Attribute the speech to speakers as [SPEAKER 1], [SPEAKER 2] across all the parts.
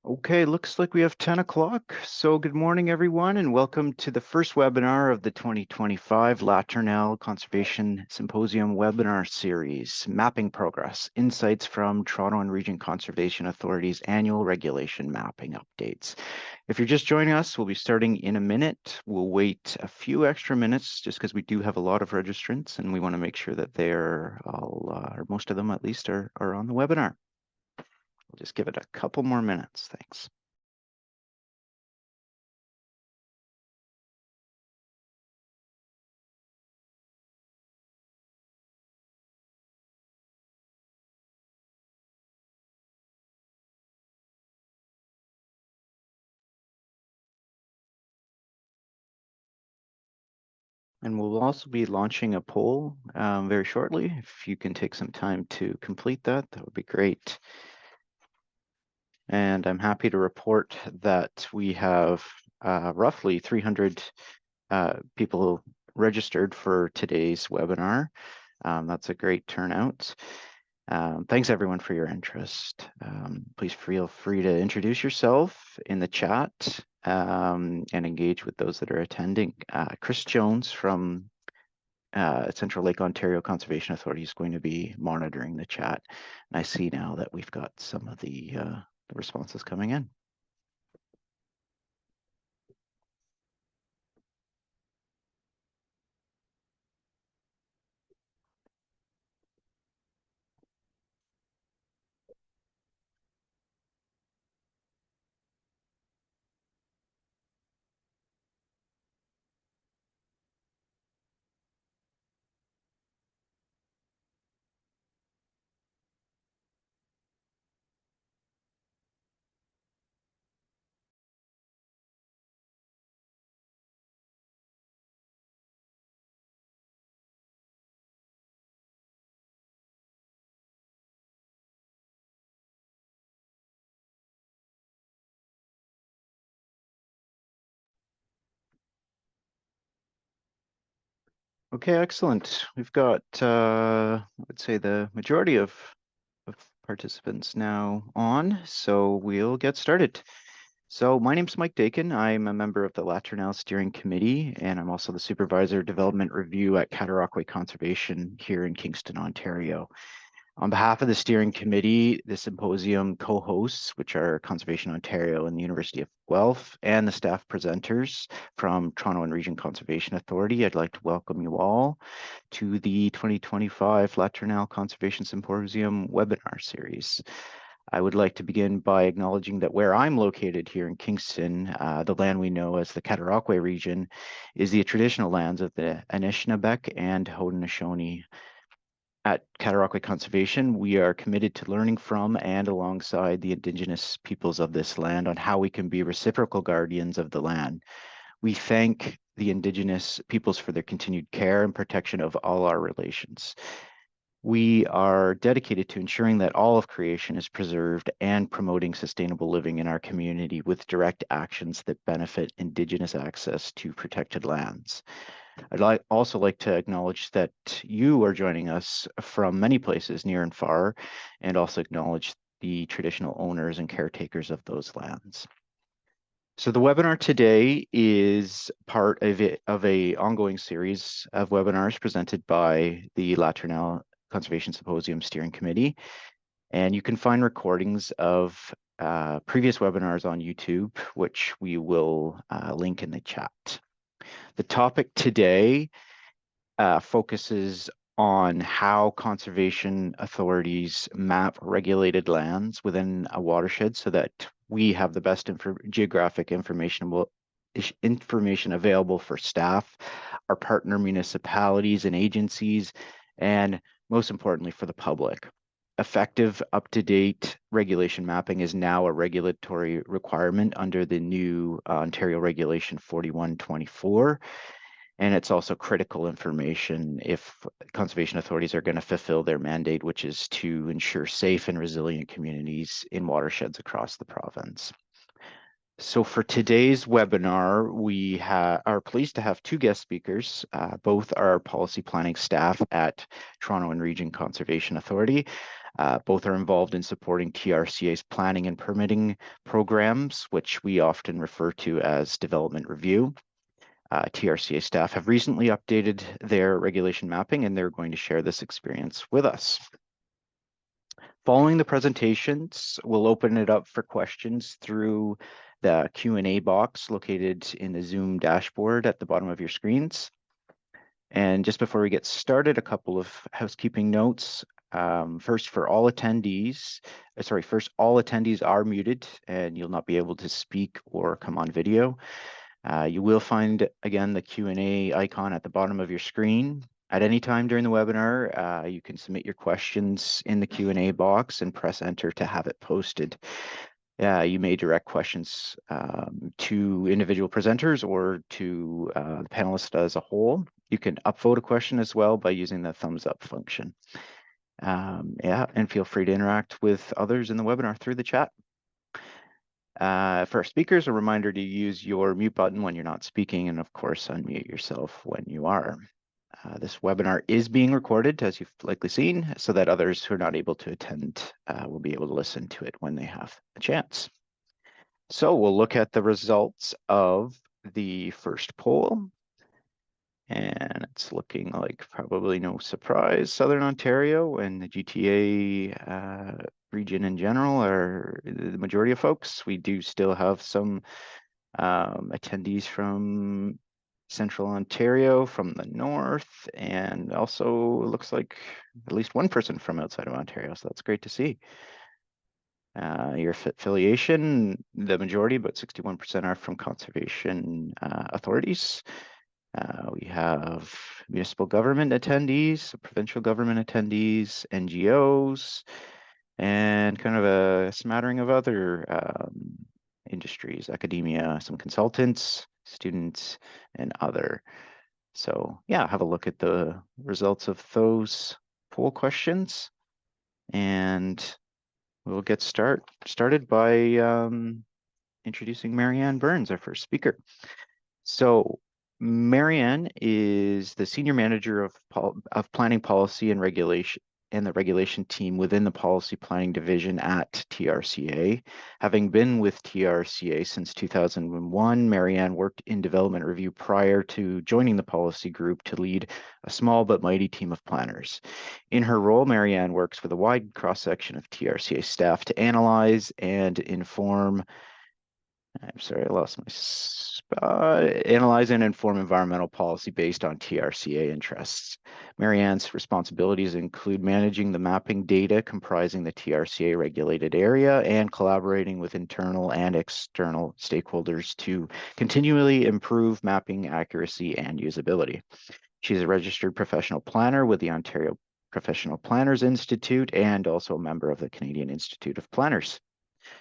[SPEAKER 1] Okay, looks like we have 10 o'clock. So good morning, everyone, and welcome to the first webinar of the 2025 Latornell Conservation Symposium webinar series, Mapping Progress, Insights from Toronto and Region Conservation Authority's Annual Regulation Mapping Updates. If you're just joining us, we'll be starting in a minute. We'll wait a few extra minutes just because we do have a lot of registrants and we want to make sure that they're all, or most of them at least, are on the webinar. We'll just give it a couple more minutes. Thanks. And we'll also be launching a poll very shortly. If you can take some time to complete that, that would be great. And I'm happy to report that we have roughly 300 people registered for today's webinar. That's a great turnout. Thanks everyone for your interest. Please feel free to introduce yourself in the chat and engage with those that are attending. Chris Jones from Central Lake Ontario Conservation Authority is going to be monitoring the chat. And I see now that we've got some of the responses coming in. Okay, excellent. We've got, I would say, the majority of participants now on, so we'll get started. So my name's Mike Dakin. I'm a member of the Latornell Steering Committee, and I'm also the Supervisor of Development Review at Cataraqui Conservation here in Kingston, Ontario. On behalf of the steering committee, the symposium co-hosts, which are Conservation Ontario and the University of Guelph, and the staff presenters from Toronto and Region Conservation Authority, I'd like to welcome you all to the 2025 Latornell Conservation Symposium webinar series. I would like to begin by acknowledging that where I'm located here in Kingston, the land we know as the Cataraqui region, is the traditional lands of the Anishinaabeg and Haudenosaunee. At Cataraqui Conservation, we are committed to learning from and alongside the Indigenous peoples of this land on how we can be reciprocal guardians of the land. We thank the Indigenous peoples for their continued care and protection of all our relations. We are dedicated to ensuring that all of creation is preserved and promoting sustainable living in our community with direct actions that benefit Indigenous access to protected lands. I'd also like to acknowledge that you are joining us from many places near and far, and also acknowledge the traditional owners and caretakers of those lands. So the webinar today is part of a ongoing series of webinars presented by the Latornell Conservation Symposium Steering Committee. And you can find recordings of previous webinars on YouTube, which we will link in the chat. The topic today focuses on how conservation authorities map regulated lands within a watershed so that we have the best geographic information available for staff, our partner municipalities and agencies, and most importantly for the public. Effective, up-to-date regulation mapping is now a regulatory requirement under the new Ontario Regulation 4124. And it's also critical information if conservation authorities are going to fulfill their mandate, which is to ensure safe and resilient communities in watersheds across the province. So for today's webinar, we are pleased to have two guest speakers. Both are policy planning staff at Toronto and Region Conservation Authority. Both are involved in supporting TRCA's planning and permitting programs, which we often refer to as development review. TRCA staff have recently updated their regulation mapping, and they're going to share this experience with us. Following the presentations, we'll open it up for questions through the Q&A box located in the Zoom dashboard at the bottom of your screens. And just before we get started, a couple of housekeeping notes. First, all attendees are muted and you'll not be able to speak or come on video. You will find, again, the Q&A icon at the bottom of your screen. At any time during the webinar, you can submit your questions in the Q&A box and press enter to have it posted. You may direct questions to individual presenters or to the panelists as a whole. You can upvote a question as well by using the thumbs up function. And feel free to interact with others in the webinar through the chat. For our speakers, a reminder to use your mute button when you're not speaking, and of course, unmute yourself when you are. This webinar is being recorded, as you've likely seen, so that others who are not able to attend will be able to listen to it when they have a chance. So we'll look at the results of the first poll. And it's looking like probably no surprise. Southern Ontario and the GTA region in general are the majority of folks. We do still have some attendees from Central Ontario, from the north, and also it looks like at least one person from outside of Ontario, so that's great to see. Your affiliation, the majority, about 61%, are from conservation authorities. We have municipal government attendees, provincial government attendees, NGOs, and kind of a smattering of other industries, academia, some consultants, students, and other. So yeah, have a look at the results of those poll questions, and we'll get started by introducing Marianne Burns, our first speaker. So Marianne is the Senior Manager of Planning Policy and Regulation and the Regulation team within the Policy Planning Division at TRCA. Having been with TRCA since 2001, Marianne worked in development review prior to joining the policy group to lead a small but mighty team of planners. In her role, Marianne works with a wide cross-section of TRCA staff to analyze and inform analyze and inform environmental policy based on TRCA interests. Marianne's responsibilities include managing the mapping data comprising the TRCA regulated area and collaborating with internal and external stakeholders to continually improve mapping accuracy and usability. She's a registered professional planner with the Ontario Professional Planners Institute and also a member of the Canadian Institute of Planners.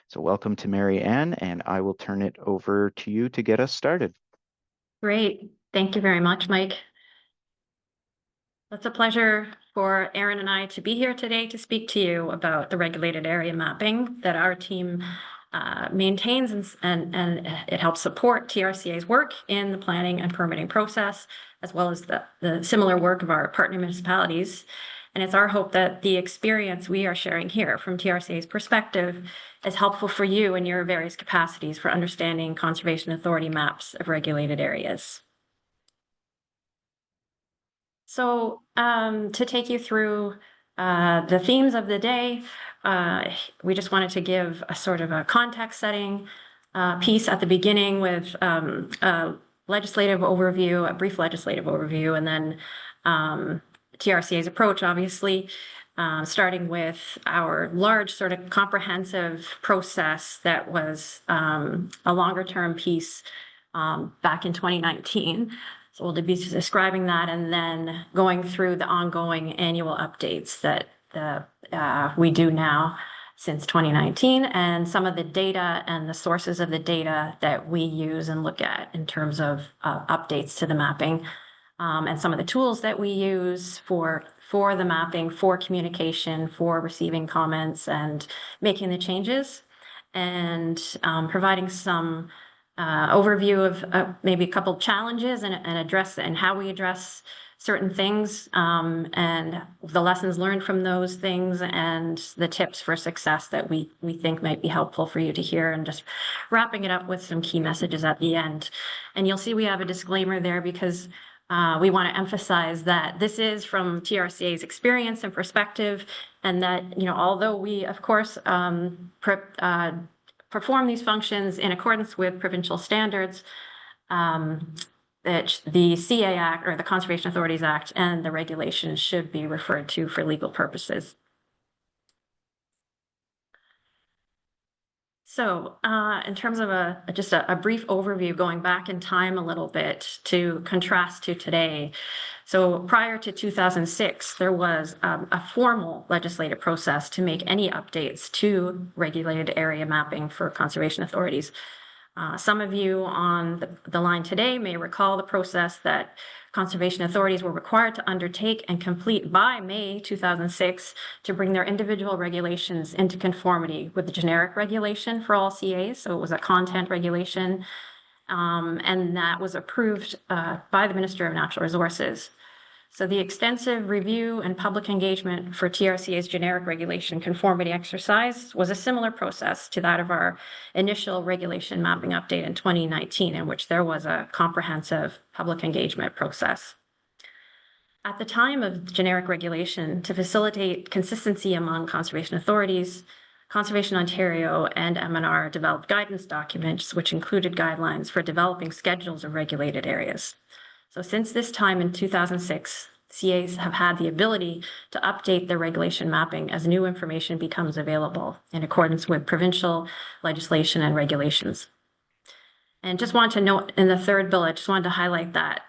[SPEAKER 1] So welcome to Marianne, and I will turn it over to you to get us started.
[SPEAKER 2] Great. Thank you very much, Mike. It's a pleasure for Aaron and I to be here today to speak to you about the regulated area mapping that our team maintains, and it helps support TRCA's work in the planning and permitting process, as well as the similar work of our partner municipalities. And it's our hope that the experience we are sharing here from TRCA's perspective is helpful for you in your various capacities for understanding conservation authority maps of regulated areas. So to take you through the themes of the day, we just wanted to give a sort of a context setting piece at the beginning with a legislative overview, a brief legislative overview, and then TRCA's approach, obviously, starting with our large sort of comprehensive process that was a longer term piece back in 2019. So we'll be describing that and then going through the ongoing annual updates that we do now since 2019, and some of the data and the sources of the data that we use and look at in terms of updates to the mapping. And some of the tools that we use for the mapping, for communication, for receiving comments and making the changes. and providing some overview of maybe a couple challenges and how we address certain things, and the lessons learned from those things and the tips for success that we think might be helpful for you to hear, and just wrapping it up with some key messages at the end. And you'll see we have a disclaimer there because we want to emphasize that this is from TRCA's experience and perspective, and that, although we, of course, perform these functions in accordance with provincial standards, that the CA Act, or the Conservation Authorities Act, and the regulations should be referred to for legal purposes. So in terms of just a brief overview, going back in time a little bit to contrast to today. So prior to 2006, there was a formal legislative process to make any updates to regulated area mapping for conservation authorities. Some of you on the line today may recall the process that conservation authorities were required to undertake and complete by May 2006 to bring their individual regulations into conformity with the generic regulation for all CAs. So it was a content regulation, and that was approved by the Minister of Natural Resources. So the extensive review and public engagement for TRCA's generic regulation conformity exercise was a similar process to that of our initial regulation mapping update in 2019, in which there was a comprehensive public engagement process. At the time of generic regulation, to facilitate consistency among conservation authorities, Conservation Ontario and MNR developed guidance documents, which included guidelines for developing schedules of regulated areas. So since this time in 2006, CAs have had the ability to update their regulation mapping as new information becomes available in accordance with provincial legislation and regulations. And just want to note in the third bullet, just wanted to highlight that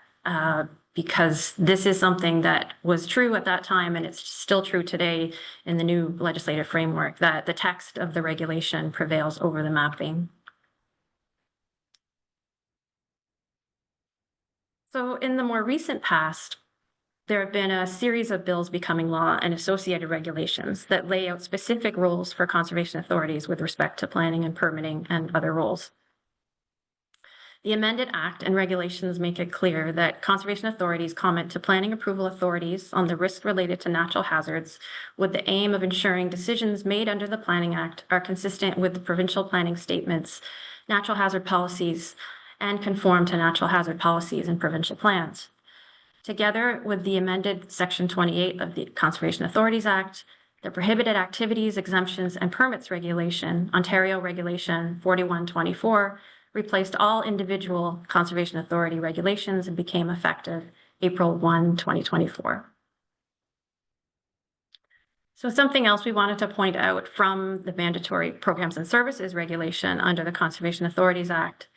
[SPEAKER 2] because this is something that was true at that time, and it's still true today in the new legislative framework, that the text of the regulation prevails over the mapping. So in the more recent past, there have been a series of bills becoming law and associated regulations that lay out specific rules for conservation authorities with respect to planning and permitting and other rules. The amended Act and regulations make it clear that conservation authorities comment to planning approval authorities on the risk related to natural hazards, with the aim of ensuring decisions made under the Planning Act are consistent with the provincial planning statements, natural hazard policies, and conform to natural hazard policies and provincial plans. Together with the amended Section 28 of the Conservation Authorities Act, the Prohibited Activities, Exemptions, and Permits Regulation, Ontario Regulation 4124, replaced all individual Conservation Authority regulations and became effective April 1, 2024. So something else we wanted to point out from the Mandatory Programs and Services Regulation under the Conservation Authorities Act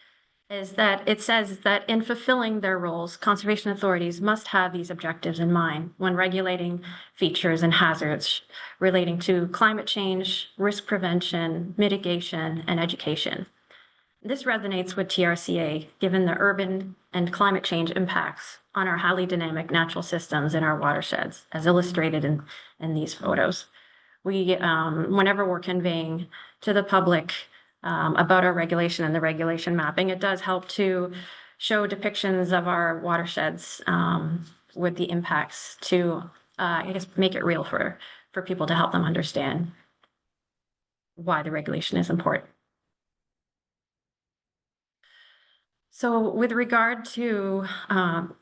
[SPEAKER 2] is that it says that in fulfilling their roles, conservation authorities must have these objectives in mind when regulating features and hazards relating to climate change, risk prevention, mitigation, and education. This resonates with TRCA, given the urban and climate change impacts on our highly dynamic natural systems in our watersheds, as illustrated in these photos. We, whenever we're conveying to the public about our regulation and the regulation mapping, it does help to show depictions of our watersheds with the impacts to, I guess, make it real for people to help them understand why the regulation is important. So with regard to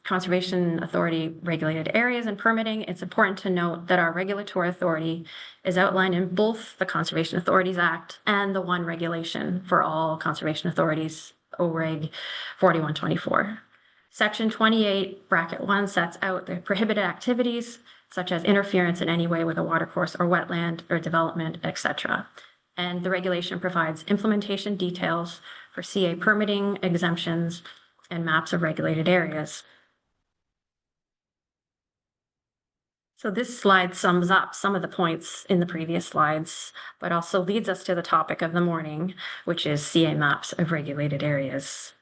[SPEAKER 2] Conservation Authority regulated areas and permitting, it's important to note that our regulatory authority is outlined in both the Conservation Authorities Act and the one regulation for all conservation authorities, OREG 4124. Section 28, bracket 1 sets out the prohibited activities, such as interference in any way with a watercourse or wetland or development, etc. And the regulation provides implementation details for CA permitting, exemptions, and maps of regulated areas. So this slide sums up some of the points in the previous slides, but also leads us to the topic of the morning, which is CA maps of regulated areas.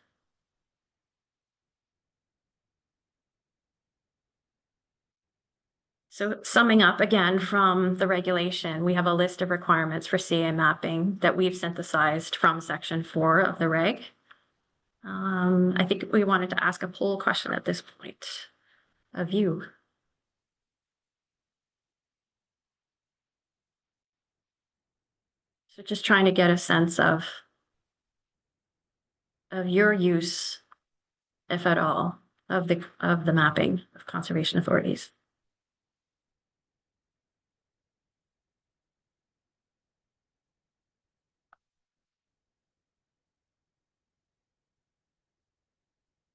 [SPEAKER 2] So summing up again from the regulation, we have a list of requirements for CA mapping that we've synthesized from section 4 of the reg. I think we wanted to ask a poll question at this point of you. So just trying to get a sense of your use, if at all, of the mapping of conservation authorities.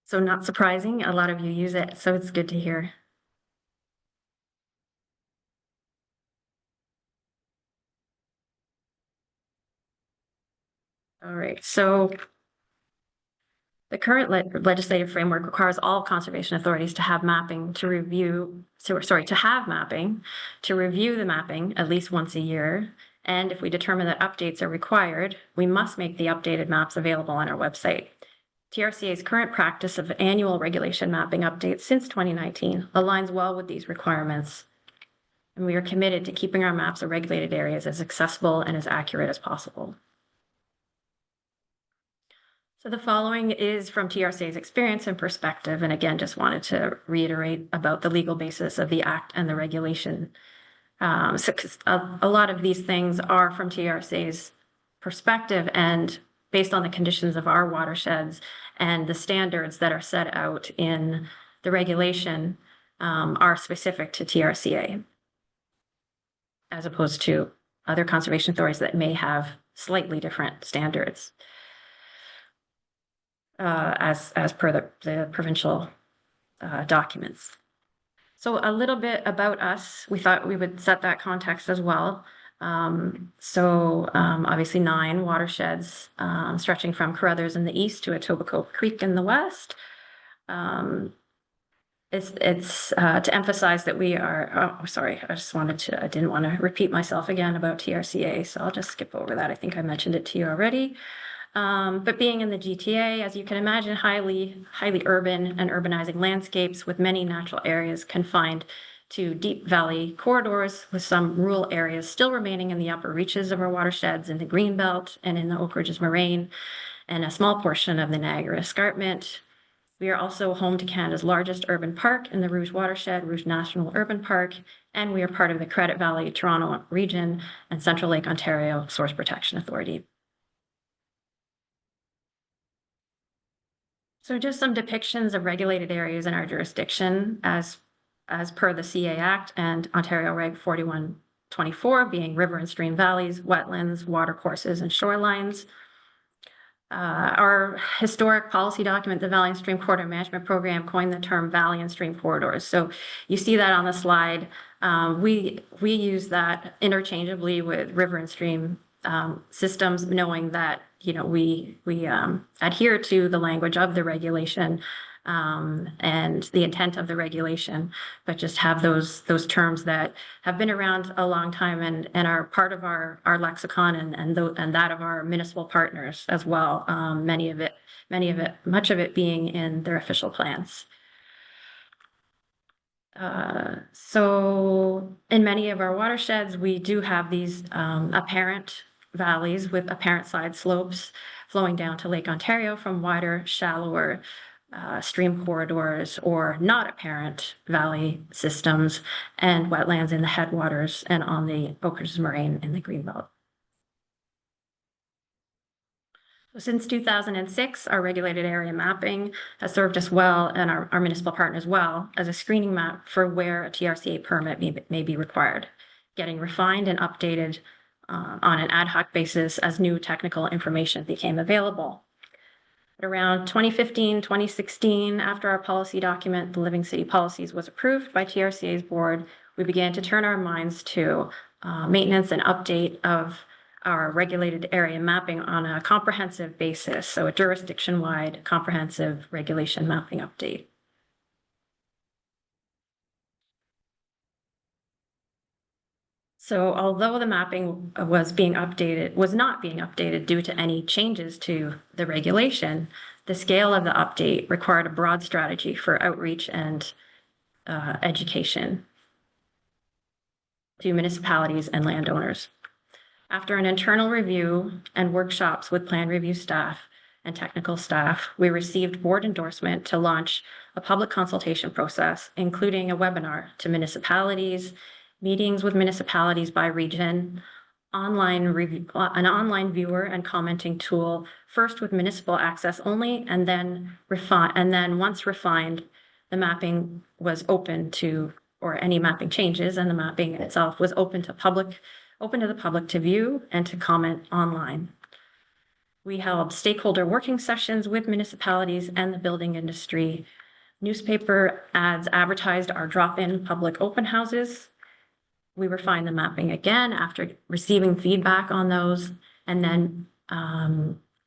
[SPEAKER 2] So not surprising, a lot of you use it, so it's good to hear. All right, so the current legislative framework requires all conservation authorities to have mapping to review, to have mapping, to review the mapping at least once a year. And if we determine that updates are required, we must make the updated maps available on our website. TRCA's current practice of annual regulation mapping updates since 2019 aligns well with these requirements. And we are committed to keeping our maps of regulated areas as accessible and as accurate as possible. So the following is from TRCA's experience and perspective, and again, just wanted to reiterate about the legal basis of the Act and the regulation. So a lot of these things are from TRCA's perspective and based on the conditions of our watersheds and the standards that are set out in the regulation are specific to TRCA, as opposed to other conservation authorities that may have slightly different standards. As per the provincial documents. So a little bit about us, we thought we would set that context as well. Obviously 9 watersheds stretching from Carruthers in the east to Etobicoke Creek in the west. It's to emphasize that we are, oh, sorry, I didn't want to repeat myself again about TRCA, so I'll just skip over that. I think I mentioned it to you already. But being in the GTA, as you can imagine, highly urban and urbanizing landscapes with many natural areas confined to deep valley corridors, with some rural areas still remaining in the upper reaches of our watersheds in the Greenbelt and in the Oak Ridges Moraine, and a small portion of the Niagara Escarpment. We are also home to Canada's largest urban park in the Rouge Watershed, Rouge National Urban Park, and we are part of the Credit Valley, Toronto Region, and Central Lake Ontario Source Protection Authority. So just some depictions of regulated areas in our jurisdiction as per the CA Act and Ontario Reg 4124, being river and stream valleys, wetlands, watercourses, and shorelines. Our historic policy document, the Valley and Stream Corridor Management Program, coined the term valley and stream corridors. So you see that on the slide. We use that interchangeably with river and stream systems, knowing that we adhere to the language of the regulation and the intent of the regulation, but just have those terms that have been around a long time and are part of our lexicon and that of our municipal partners as well. Much of it being in their official plans. So in many of our watersheds, we do have these apparent valleys with apparent side slopes flowing down to Lake Ontario from wider, shallower stream corridors, or not apparent valley systems, and wetlands in the headwaters and on the Oak Ridges Moraine in the Greenbelt. Since 2006, our regulated area mapping has served us well, and our municipal partners well, as a screening map for where a TRCA permit may be required, getting refined and updated on an ad hoc basis as new technical information became available. But around 2015, 2016, after our policy document, the Living City Policies, was approved by TRCA's board, we began to turn our minds to maintenance and update of our regulated area mapping on a comprehensive basis, so a jurisdiction-wide comprehensive regulation mapping update. So although the mapping was not being updated due to any changes to the regulation, the scale of the update required a broad strategy for outreach and education. to municipalities and landowners. After an internal review and workshops with plan review staff and technical staff, we received board endorsement to launch a public consultation process, including a webinar to municipalities, meetings with municipalities by region, an online viewer and commenting tool, first with municipal access only, and then once refined, the mapping was open to, or any mapping changes, and the mapping itself was open to the public to view and to comment online. We held stakeholder working sessions with municipalities and the building industry. Newspaper ads advertised our drop-in public open houses. We refined the mapping again after receiving feedback on those, and then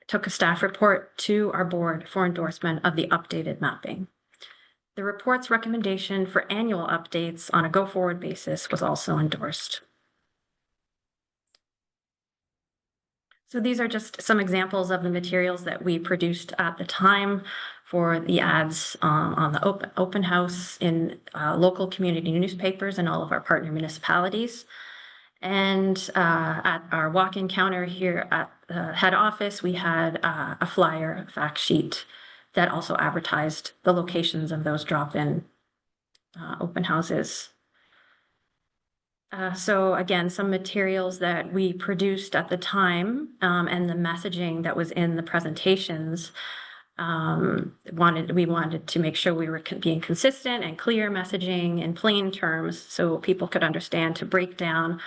[SPEAKER 2] took a staff report to our board for endorsement of the updated mapping. The report's recommendation for annual updates on a go-forward basis was also endorsed. So these are just some examples of the materials that we produced at the time for the ads on the open house in local community newspapers and all of our partner municipalities. And at our walk-in counter here at the head office, we had a flyer fact sheet that also advertised the locations of those drop-in open houses. So again, some materials that we produced at the time and the messaging that was in the presentations, we wanted to make sure we were being consistent and clear messaging in plain terms so people could understand, to break down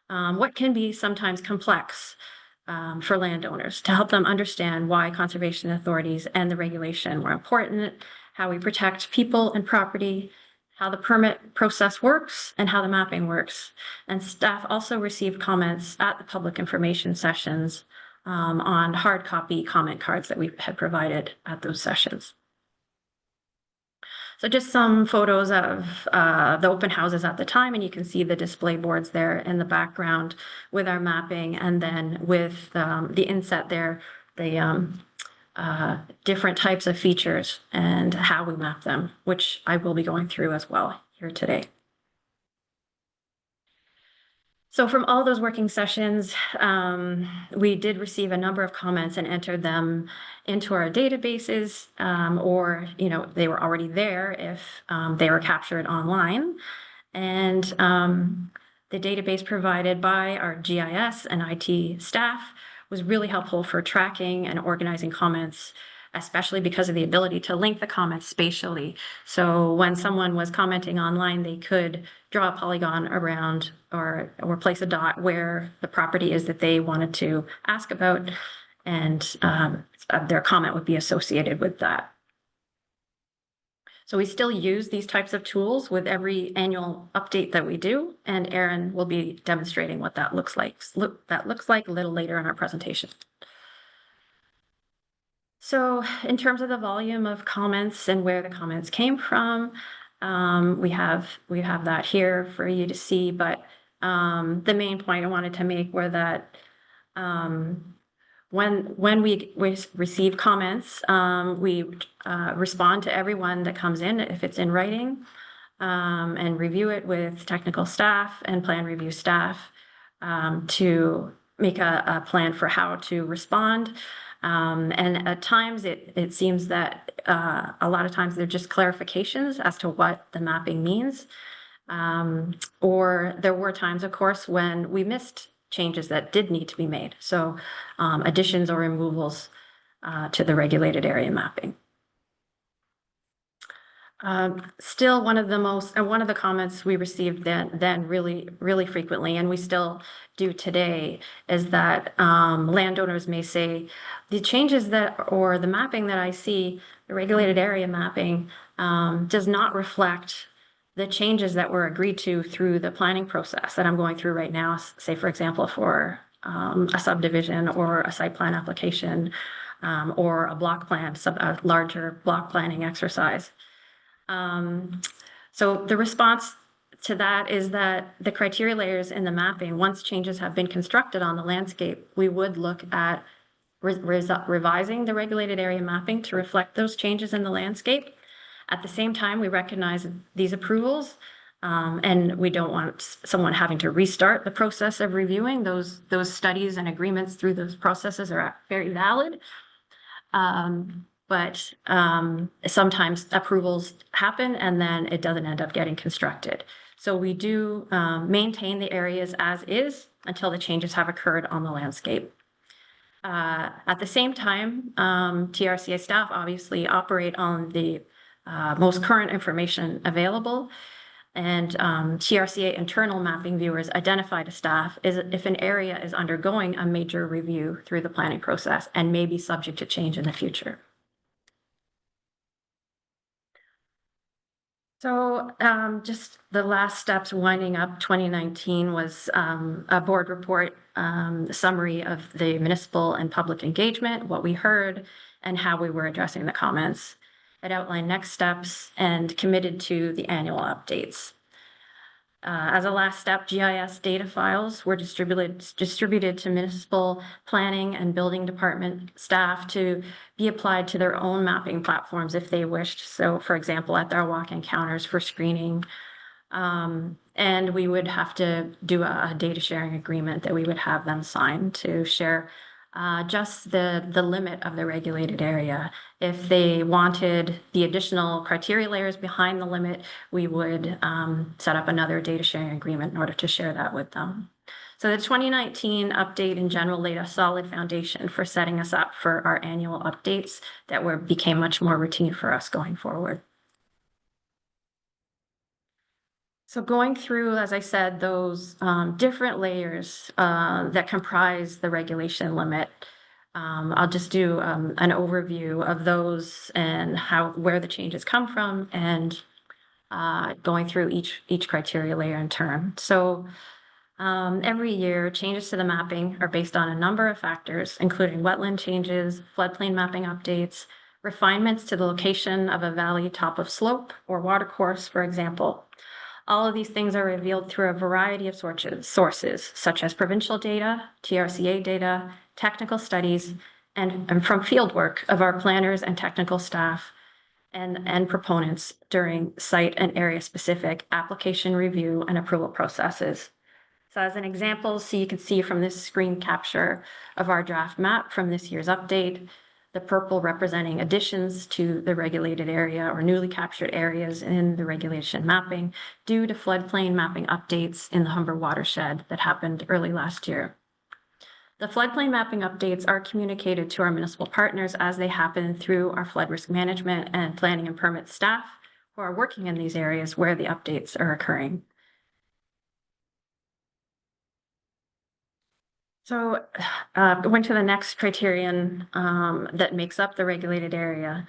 [SPEAKER 2] what can be sometimes complex for landowners, to help them understand why conservation authorities and the regulation were important, how we protect people and property, how the permit process works, and how the mapping works. And staff also received comments at the public information sessions on hard copy comment cards that we had provided at those sessions. So just some photos of the open houses at the time, and you can see the display boards there in the background with our mapping, and then with the inset there, the different types of features and how we map them, which I will be going through as well here today. So from all those working sessions, we did receive a number of comments and entered them into our databases, or they were already there if they were captured online. And the database provided by our GIS and IT staff was really helpful for tracking and organizing comments, especially because of the ability to link the comments spatially. So when someone was commenting online, they could draw a polygon around or place a dot where the property is that they wanted to ask about, and their comment would be associated with that. So we still use these types of tools with every annual update that we do, and Erin will be demonstrating what that looks like a little later in our presentation. So in terms of the volume of comments and where the comments came from, we have that here for you to see, but the main point I wanted to make were that when we receive comments, we respond to everyone that comes in if it's in writing, and review it with technical staff and plan review staff to make a plan for how to respond. And at times it seems that a lot of times they're just clarifications as to what the mapping means. Or there were times, of course, when we missed changes that did need to be made. So additions or removals to the regulated area mapping. Still, one of the comments we received then really frequently, and we still do today, is that landowners may say the changes or the mapping that I see, the regulated area mapping, does not reflect the changes that were agreed to through the planning process that I'm going through right now. Say, for example, for a subdivision or a site plan application, or a block plan, a larger block planning exercise. So the response to that is that the criteria layers in the mapping, once changes have been constructed on the landscape, we would look at revising the regulated area mapping to reflect those changes in the landscape. At the same time, we recognize these approvals And we don't want someone having to restart the process of reviewing those studies and agreements through those processes are very valid. But sometimes approvals happen and then it doesn't end up getting constructed. So we do maintain the areas as is until the changes have occurred on the landscape. At the same time, TRCA staff obviously operate on the most current information available. And TRCA internal mapping viewers identify to staff if an area is undergoing a major review through the planning process and may be subject to change in the future. So just the last steps winding up 2019 was a board report summary of the municipal and public engagement, what we heard, and how we were addressing the comments. It outlined next steps and committed to the annual updates. As a last step, GIS data files were distributed to municipal planning and building department staff to be applied to their own mapping platforms if they wished. So, for example, at their walk encounters for screening. And we would have to do a data sharing agreement that we would have them sign to share just the limit of the regulated area. If they wanted the additional criteria layers behind the limit, we would set up another data sharing agreement in order to share that with them. So the 2019 update in general laid a solid foundation for setting us up for our annual updates that became much more routine for us going forward. So going through, as I said, those different layers that comprise the regulation limit, I'll just do an overview of those and where the changes come from, and going through each criteria layer in turn. So every year, changes to the mapping are based on a number of factors, including wetland changes, floodplain mapping updates, refinements to the location of a valley top of slope or watercourse, for example. All of these things are revealed through a variety of sources, such as provincial data, TRCA data, technical studies, and from fieldwork of our planners and technical staff and proponents during site and area-specific application review and approval processes. So as an example, so you can see from this screen capture of our draft map from this year's update, the purple representing additions to the regulated area or newly captured areas in the regulation mapping due to floodplain mapping updates in the Humber watershed that happened early last year. The floodplain mapping updates are communicated to our municipal partners as they happen through our flood risk management and planning and permit staff who are working in these areas where the updates are occurring. So going to the next criterion that makes up the regulated area.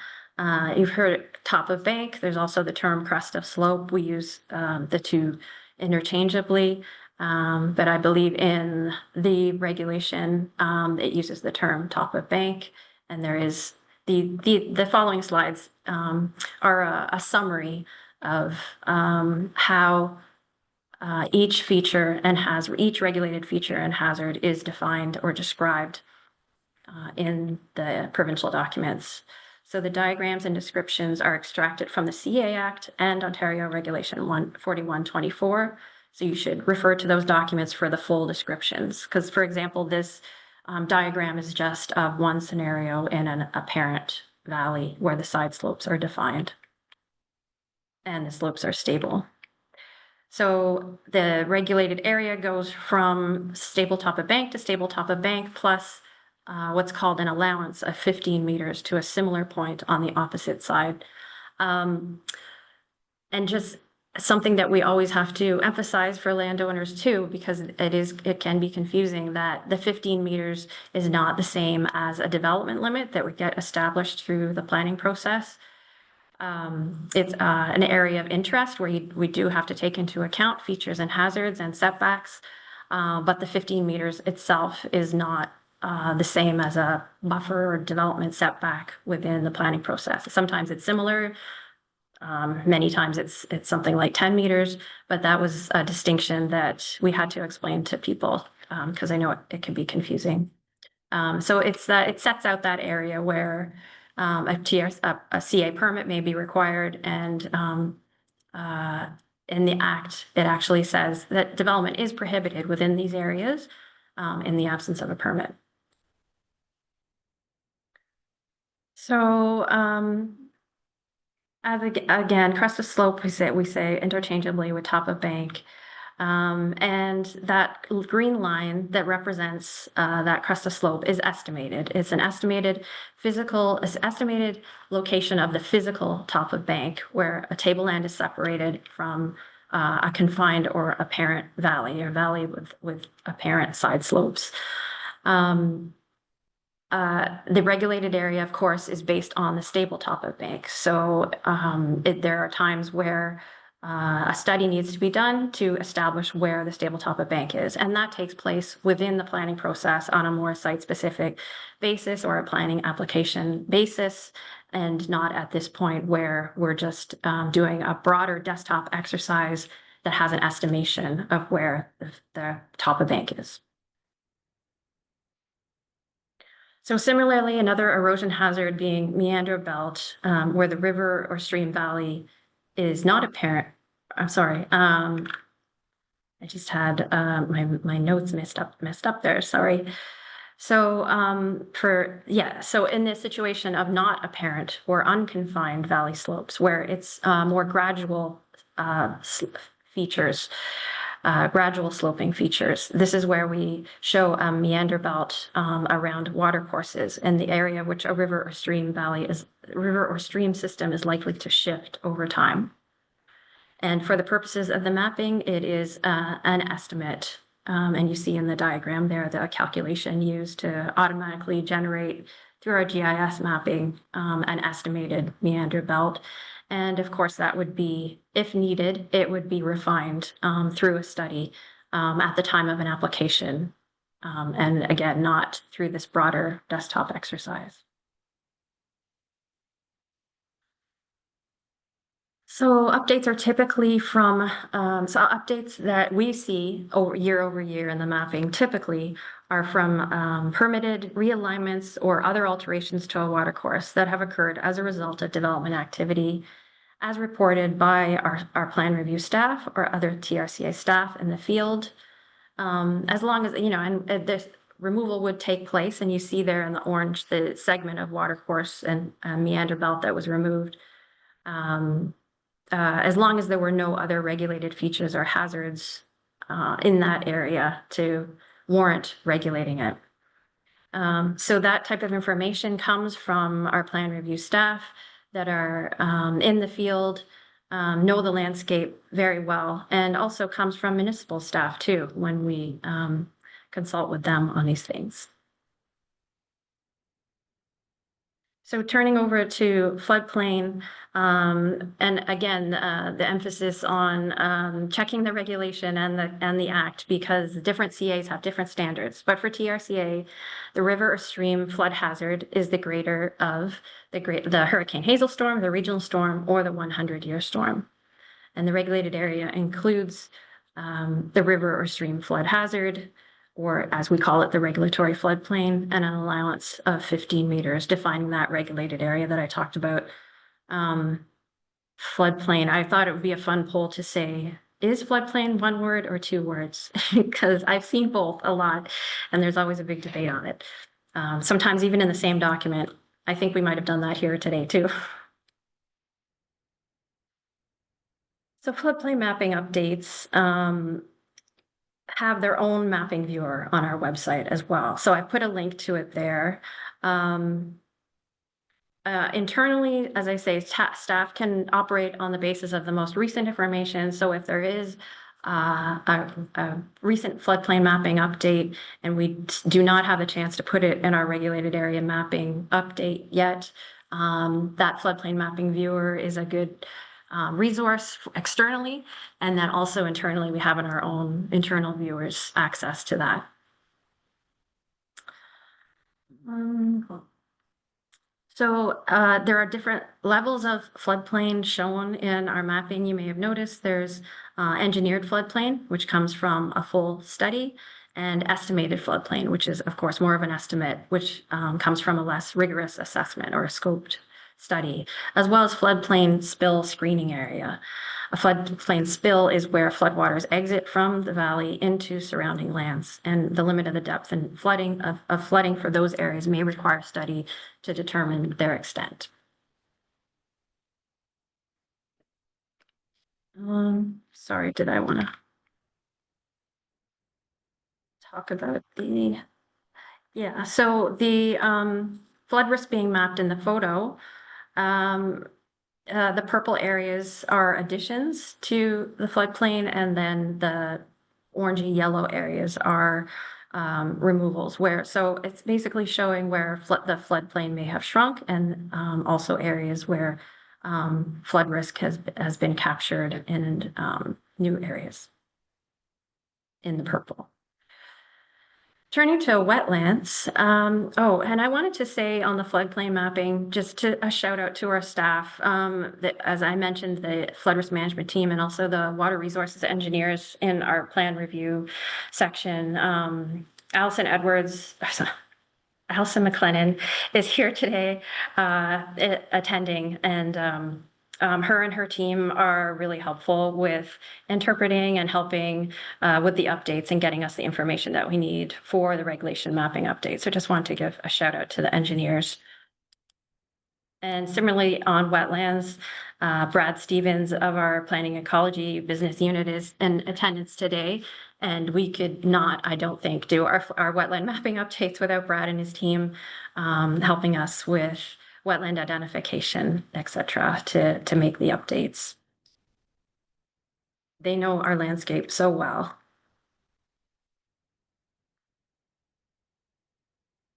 [SPEAKER 2] You've heard top of bank. There's also the term crest of slope. We use the two interchangeably, but I believe in the regulation it uses the term top of bank. And there is the following slides are a summary of how each feature and each regulated feature and hazard is defined or described in the provincial documents. So the diagrams and descriptions are extracted from the CA Act and Ontario Regulation 4124. So you should refer to those documents for the full descriptions. Because, for example, this diagram is just of one scenario in an apparent valley where the side slopes are defined and the slopes are stable. So the regulated area goes from stable top of bank to stable top of bank plus what's called an allowance of 15 meters to a similar point on the opposite side. And just something that we always have to emphasize for landowners too, because it can be confusing that the 15 meters is not the same as a development limit that would get established through the planning process. It's an area of interest where we do have to take into account features and hazards and setbacks, but the 15 meters itself is not the same as a buffer or development setback within the planning process. Sometimes it's similar, many times it's something like 10 meters, but that was a distinction that we had to explain to people because I know it can be confusing. So it sets out that area where a CA permit may be required and in the Act, it actually says that development is prohibited within these areas in the absence of a permit. So again, crest of slope, we say interchangeably with top of bank. And that green line that represents that crest of slope is estimated. It's an estimated location of the physical top of bank where a tableland is separated from a confined or apparent valley, or valley with apparent side slopes. The regulated area, of course, is based on the stable top of bank. So there are times where a study needs to be done to establish where the stable top of bank is. And that takes place within the planning process on a more site-specific basis or a planning application basis, and not at this point where we're just doing a broader desktop exercise that has an estimation of where the top of bank is. So similarly, another erosion hazard being meander belt, where the river or stream valley is not apparent. I'm sorry. I just had my notes messed up there. Sorry. So so in this situation of not apparent or unconfined valley slopes, where it's more gradual features, gradual sloping features. This is where we show a meander belt around watercourses in the area which a river or stream system is likely to shift over time. And for the purposes of the mapping, it is an estimate. And you see in the diagram there the calculation used to automatically generate through our GIS mapping an estimated meander belt. And of course, that would be, if needed, it would be refined through a study at the time of an application. And again, not through this broader desktop exercise. So updates are typically from, updates that we see year over year in the mapping typically are from permitted realignments or other alterations to a watercourse that have occurred as a result of development activity, as reported by our plan review staff or other TRCA staff in the field. As long as, and this removal would take place, and you see there in the orange the segment of watercourse and meander belt that was removed. As long as there were no other regulated features or hazards in that area to warrant regulating it. So that type of information comes from our plan review staff that are in the field, know the landscape very well, and also comes from municipal staff too when we consult with them on these things. So turning over to floodplain, and again, the emphasis on checking the regulation and the act, because different CAs have different standards. But for TRCA, the river or stream flood hazard is the greater of the Hurricane Hazelstorm, the regional storm, or the 100-year storm. And the regulated area includes the river or stream flood hazard, or as we call it, the regulatory floodplain, and an allowance of 15 meters, defining that regulated area that I talked about. Floodplain, I thought it would be a fun poll to say, is floodplain one word or two words? Because I've seen both a lot, and there's always a big debate on it. Sometimes even in the same document. I think we might have done that here today too. So floodplain mapping updates have their own mapping viewer on our website as well. So I put a link to it there. Internally, as I say, staff can operate on the basis of the most recent information. So if there is a recent floodplain mapping update and we do not have a chance to put it in our regulated area mapping update yet, that floodplain mapping viewer is a good resource externally, and then also internally we have in our own internal viewers access to that. So there are different levels of floodplain shown in our mapping. You may have noticed there's engineered floodplain, which comes from a full study, and estimated floodplain, which is of course more of an estimate, which comes from a less rigorous assessment or a scoped study, as well as floodplain spill screening area. A floodplain spill is where floodwaters exit from the valley into surrounding lands, and the limit of the depth and flooding of flooding for those areas may require study to determine their extent. Sorry, did I want to talk about the, yeah, so the flood risk being mapped in the photo, the purple areas are additions to the floodplain, and then the orangey yellow areas are removals, where, so it's basically showing where the floodplain may have shrunk, and also areas where flood risk has been captured in new areas in the purple. Turning to wetlands, oh, and I wanted to say on the floodplain mapping, just a shout out to our staff, that, as I mentioned, the flood risk management team and also the water resources engineers in our plan review section. Allison McLennan is here today attending, and her and her team are really helpful with interpreting and helping with the updates and getting us the information that we need for the regulation mapping updates. So just want to give a shout out to the engineers. And similarly on wetlands, Brad Stevens of our Planning Ecology business unit is in attendance today. And we could not, I don't think, do our wetland mapping updates without Brad and his team helping us with wetland identification, et cetera, to make the updates. They know our landscape so well.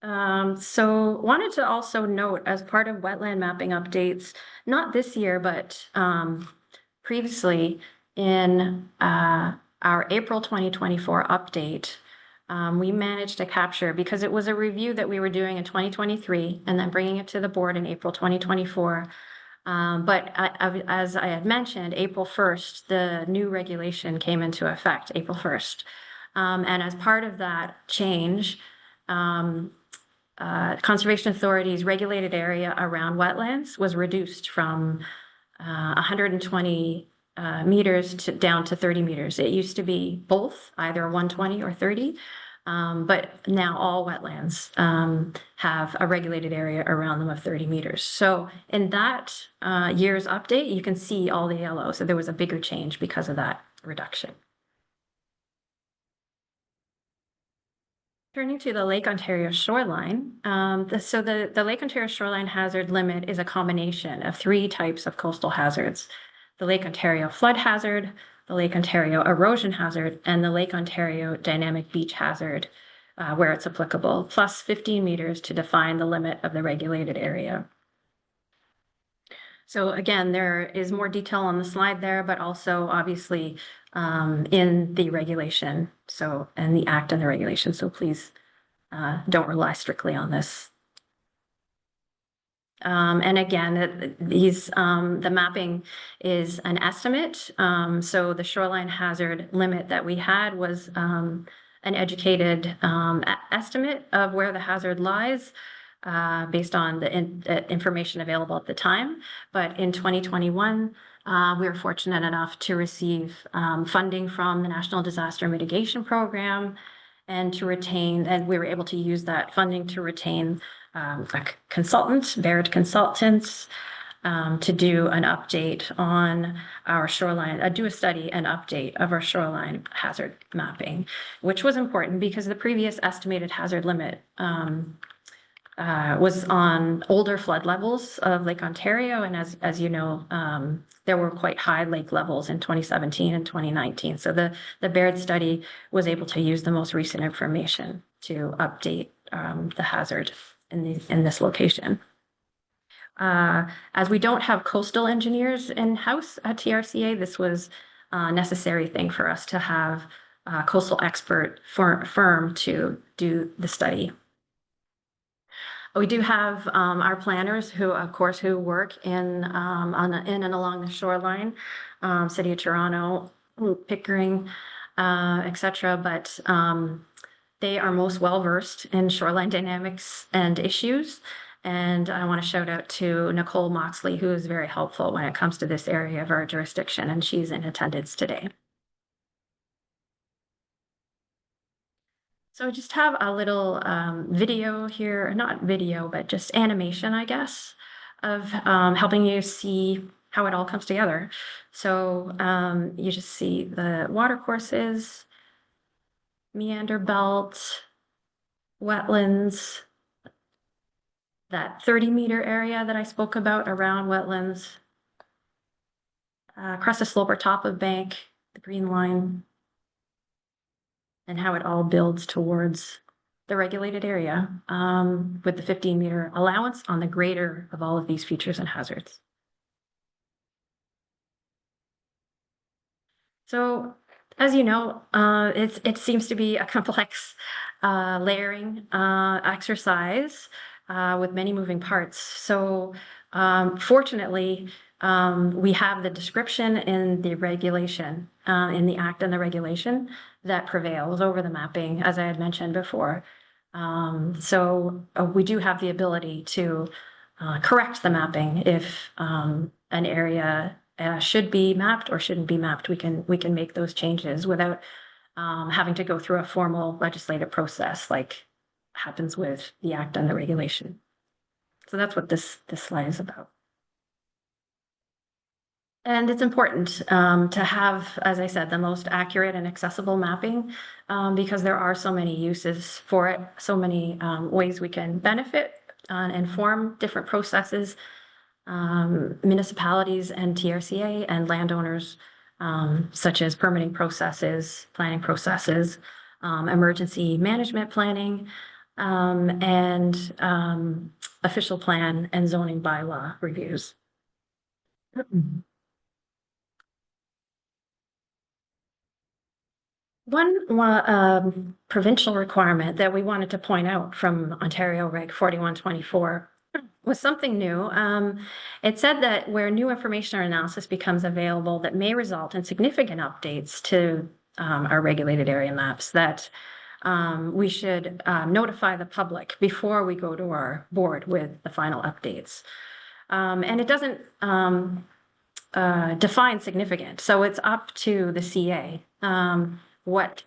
[SPEAKER 2] So wanted to also note, as part of wetland mapping updates, not this year, but previously in our April 2024 update, we managed to capture, because it was a review that we were doing in 2023 and then bringing it to the board in April 2024. But as I had mentioned, April 1st, the new regulation came into effect, April 1st. And as part of that change, Conservation Authority's regulated area around wetlands was reduced from 120 meters down to 30 meters. It used to be both, either 120 or 30, but now all wetlands have a regulated area around them of 30 meters. So in that year's update, you can see all the yellow. So there was a bigger change because of that reduction. Turning to the Lake Ontario shoreline, so the Lake Ontario shoreline hazard limit is a combination of 3 types of coastal hazards: the Lake Ontario flood hazard, the Lake Ontario erosion hazard, and the Lake Ontario dynamic beach hazard, where it's applicable, plus 15 meters to define the limit of the regulated area. So again, there is more detail on the slide there, but also obviously in the regulation, so, and the act and the regulation. So please don't rely strictly on this. And again, the mapping is an estimate. So the shoreline hazard limit that we had was an educated estimate of where the hazard lies, based on the information available at the time. But in 2021, we were fortunate enough to receive funding from the National Disaster Mitigation Program, and we were able to use that funding to retain a consultant, Baird Consultants, to do an update on our shoreline, do a study and update of our shoreline hazard mapping, which was important because the previous estimated hazard limit was on older flood levels of Lake Ontario. And as you know, there were quite high lake levels in 2017 and 2019. So the Baird study was able to use the most recent information to update the hazard in this location. As we don't have coastal engineers in-house at TRCA, this was a necessary thing for us to have a coastal expert firm to do the study. We do have our planners who, of course, who work in and along the shoreline, City of Toronto, Pickering, etc. But they are most well versed in shoreline dynamics and issues, And I want to shout out to Nicole Moxley, who is very helpful when it comes to this area of our jurisdiction, and she's in attendance today. So I just have a little video here, not video, but just animation, I guess, of helping you see how it all comes together. So you just see the watercourses, meander belt, wetlands, that 30-meter area that I spoke about around wetlands, across the slope or top of bank, the green line, and how it all builds towards the regulated area with the 15-meter allowance on the greater of all of these features and hazards. So, as you know, it seems to be a complex layering exercise with many moving parts. So, fortunately, we have the description in the regulation, in the Act and the regulation that prevails over the mapping, as I had mentioned before. So we do have the ability to correct the mapping if an area should be mapped or shouldn't be mapped. We can make those changes without having to go through a formal legislative process like happens with the Act and the regulation. So that's what this slide is about. And it's important to have, as I said, the most accurate and accessible mapping because there are so many uses for it, so many ways we can benefit and form different processes, municipalities and TRCA and landowners, such as permitting processes, planning processes, emergency management planning, and official plan and zoning bylaw reviews. One provincial requirement that we wanted to point out from Ontario Reg 4124 was something new. It said that where new information or analysis becomes available that may result in significant updates to our regulated area maps, that we should notify the public before we go to our board with the final updates. And it doesn't define significant, so it's up to the CA. What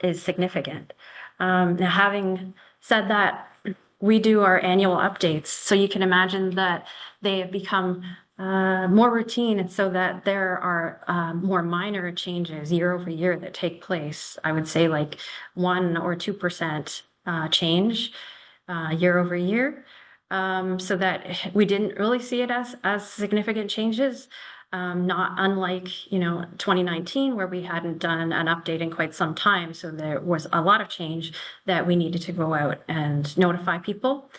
[SPEAKER 2] is significant. Now, having said that, we do our annual updates, so you can imagine that they have become more routine, and so that there are more minor changes year over year that take place. I would say like 1 or 2% change year over year, so that we didn't really see it as significant changes. Not unlike, 2019, where we hadn't done an update in quite some time. So there was a lot of change that we needed to go out and notify people.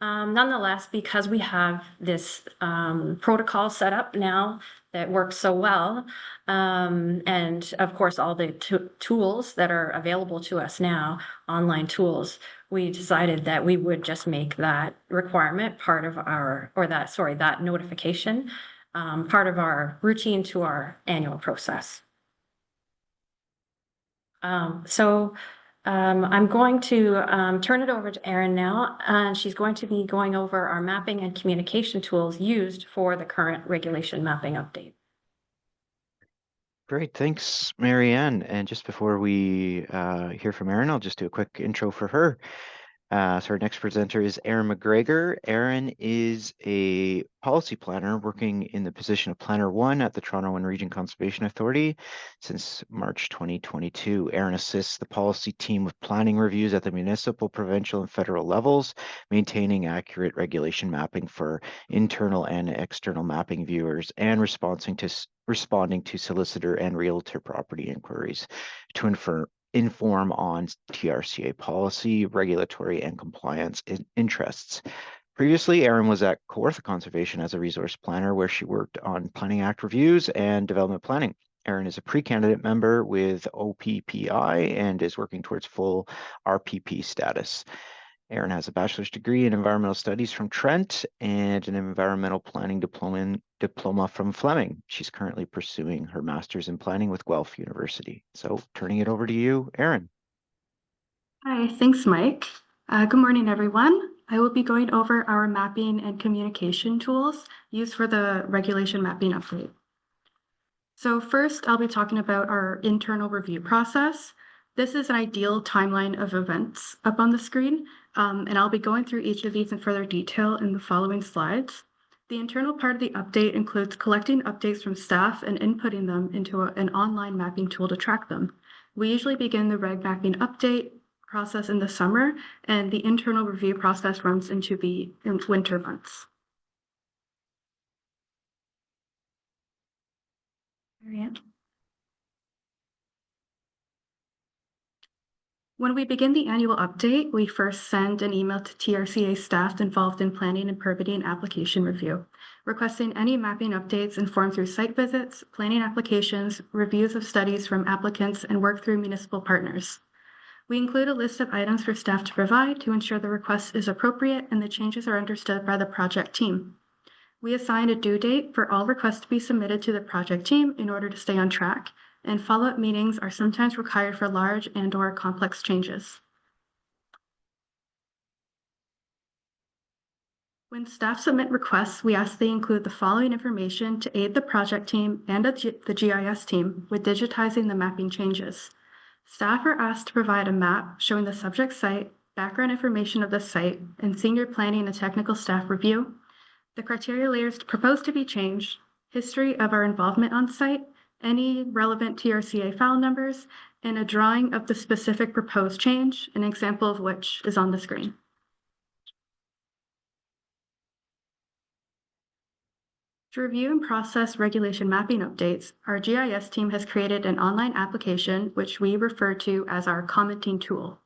[SPEAKER 2] Nonetheless, because we have this protocol set up now that works so well, and of course, all the tools that are available to us now, online tools, we decided that we would just make that requirement part of that notification part of our routine to our annual process. I'm going to turn it over to Erin now, and she's going to be going over our mapping and communication tools used for the current regulation mapping update.
[SPEAKER 1] Great, thanks, Marianne. And just before we hear from Erin, I'll just do a quick intro for her. So our next presenter is Erin McGregor. Erin is a policy planner working in the position of Planner 1 at the Toronto and Region Conservation Authority since March 2022. Erin assists the policy team with planning reviews at the municipal, provincial, and federal levels, maintaining accurate regulation mapping for internal and external mapping viewers, and responding to solicitor and realtor property inquiries to inform on TRCA policy, regulatory, and compliance interests. Previously, Erin was at Kawartha Conservation as a resource planner, where she worked on Planning Act reviews and development planning. Erin is a pre-candidate member with OPPI and is working towards full RPP status. Erin has a bachelor's degree in environmental studies from Trent and an environmental planning diploma from Fleming. She's currently pursuing her master's in planning with Guelph University. So turning it over to you, Erin.
[SPEAKER 3] Hi, thanks, Mike. Good morning, everyone. I will be going over our mapping and communication tools used for the regulation mapping update. So first, I'll be talking about our internal review process. This is an ideal timeline of events up on the screen, and I'll be going through each of these in further detail in the following slides. The internal part of the update includes collecting updates from staff and inputting them into an online mapping tool to track them. We usually begin the reg mapping update process in the summer, and the internal review process runs into the winter months. When we begin the annual update, we first send an email to TRCA staff involved in planning and permitting application review, requesting any mapping updates informed through site visits, planning applications, reviews of studies from applicants, and work through municipal partners. We include a list of items for staff to provide to ensure the request is appropriate and the changes are understood by the project team. We assign a due date for all requests to be submitted to the project team in order to stay on track, and follow-up meetings are sometimes required for large and/or complex changes. When staff submit requests, we ask they include the following information to aid the project team and the GIS team with digitizing the mapping changes. Staff are asked to provide a map showing the subject site, background information of the site, and senior planning and technical staff review, the criteria layers proposed to be changed, history of our involvement on site, any relevant TRCA file numbers, and a drawing of the specific proposed change, an example of which is on the screen. To review and process regulation mapping updates, our GIS team has created an online application which we refer to as our commenting tool.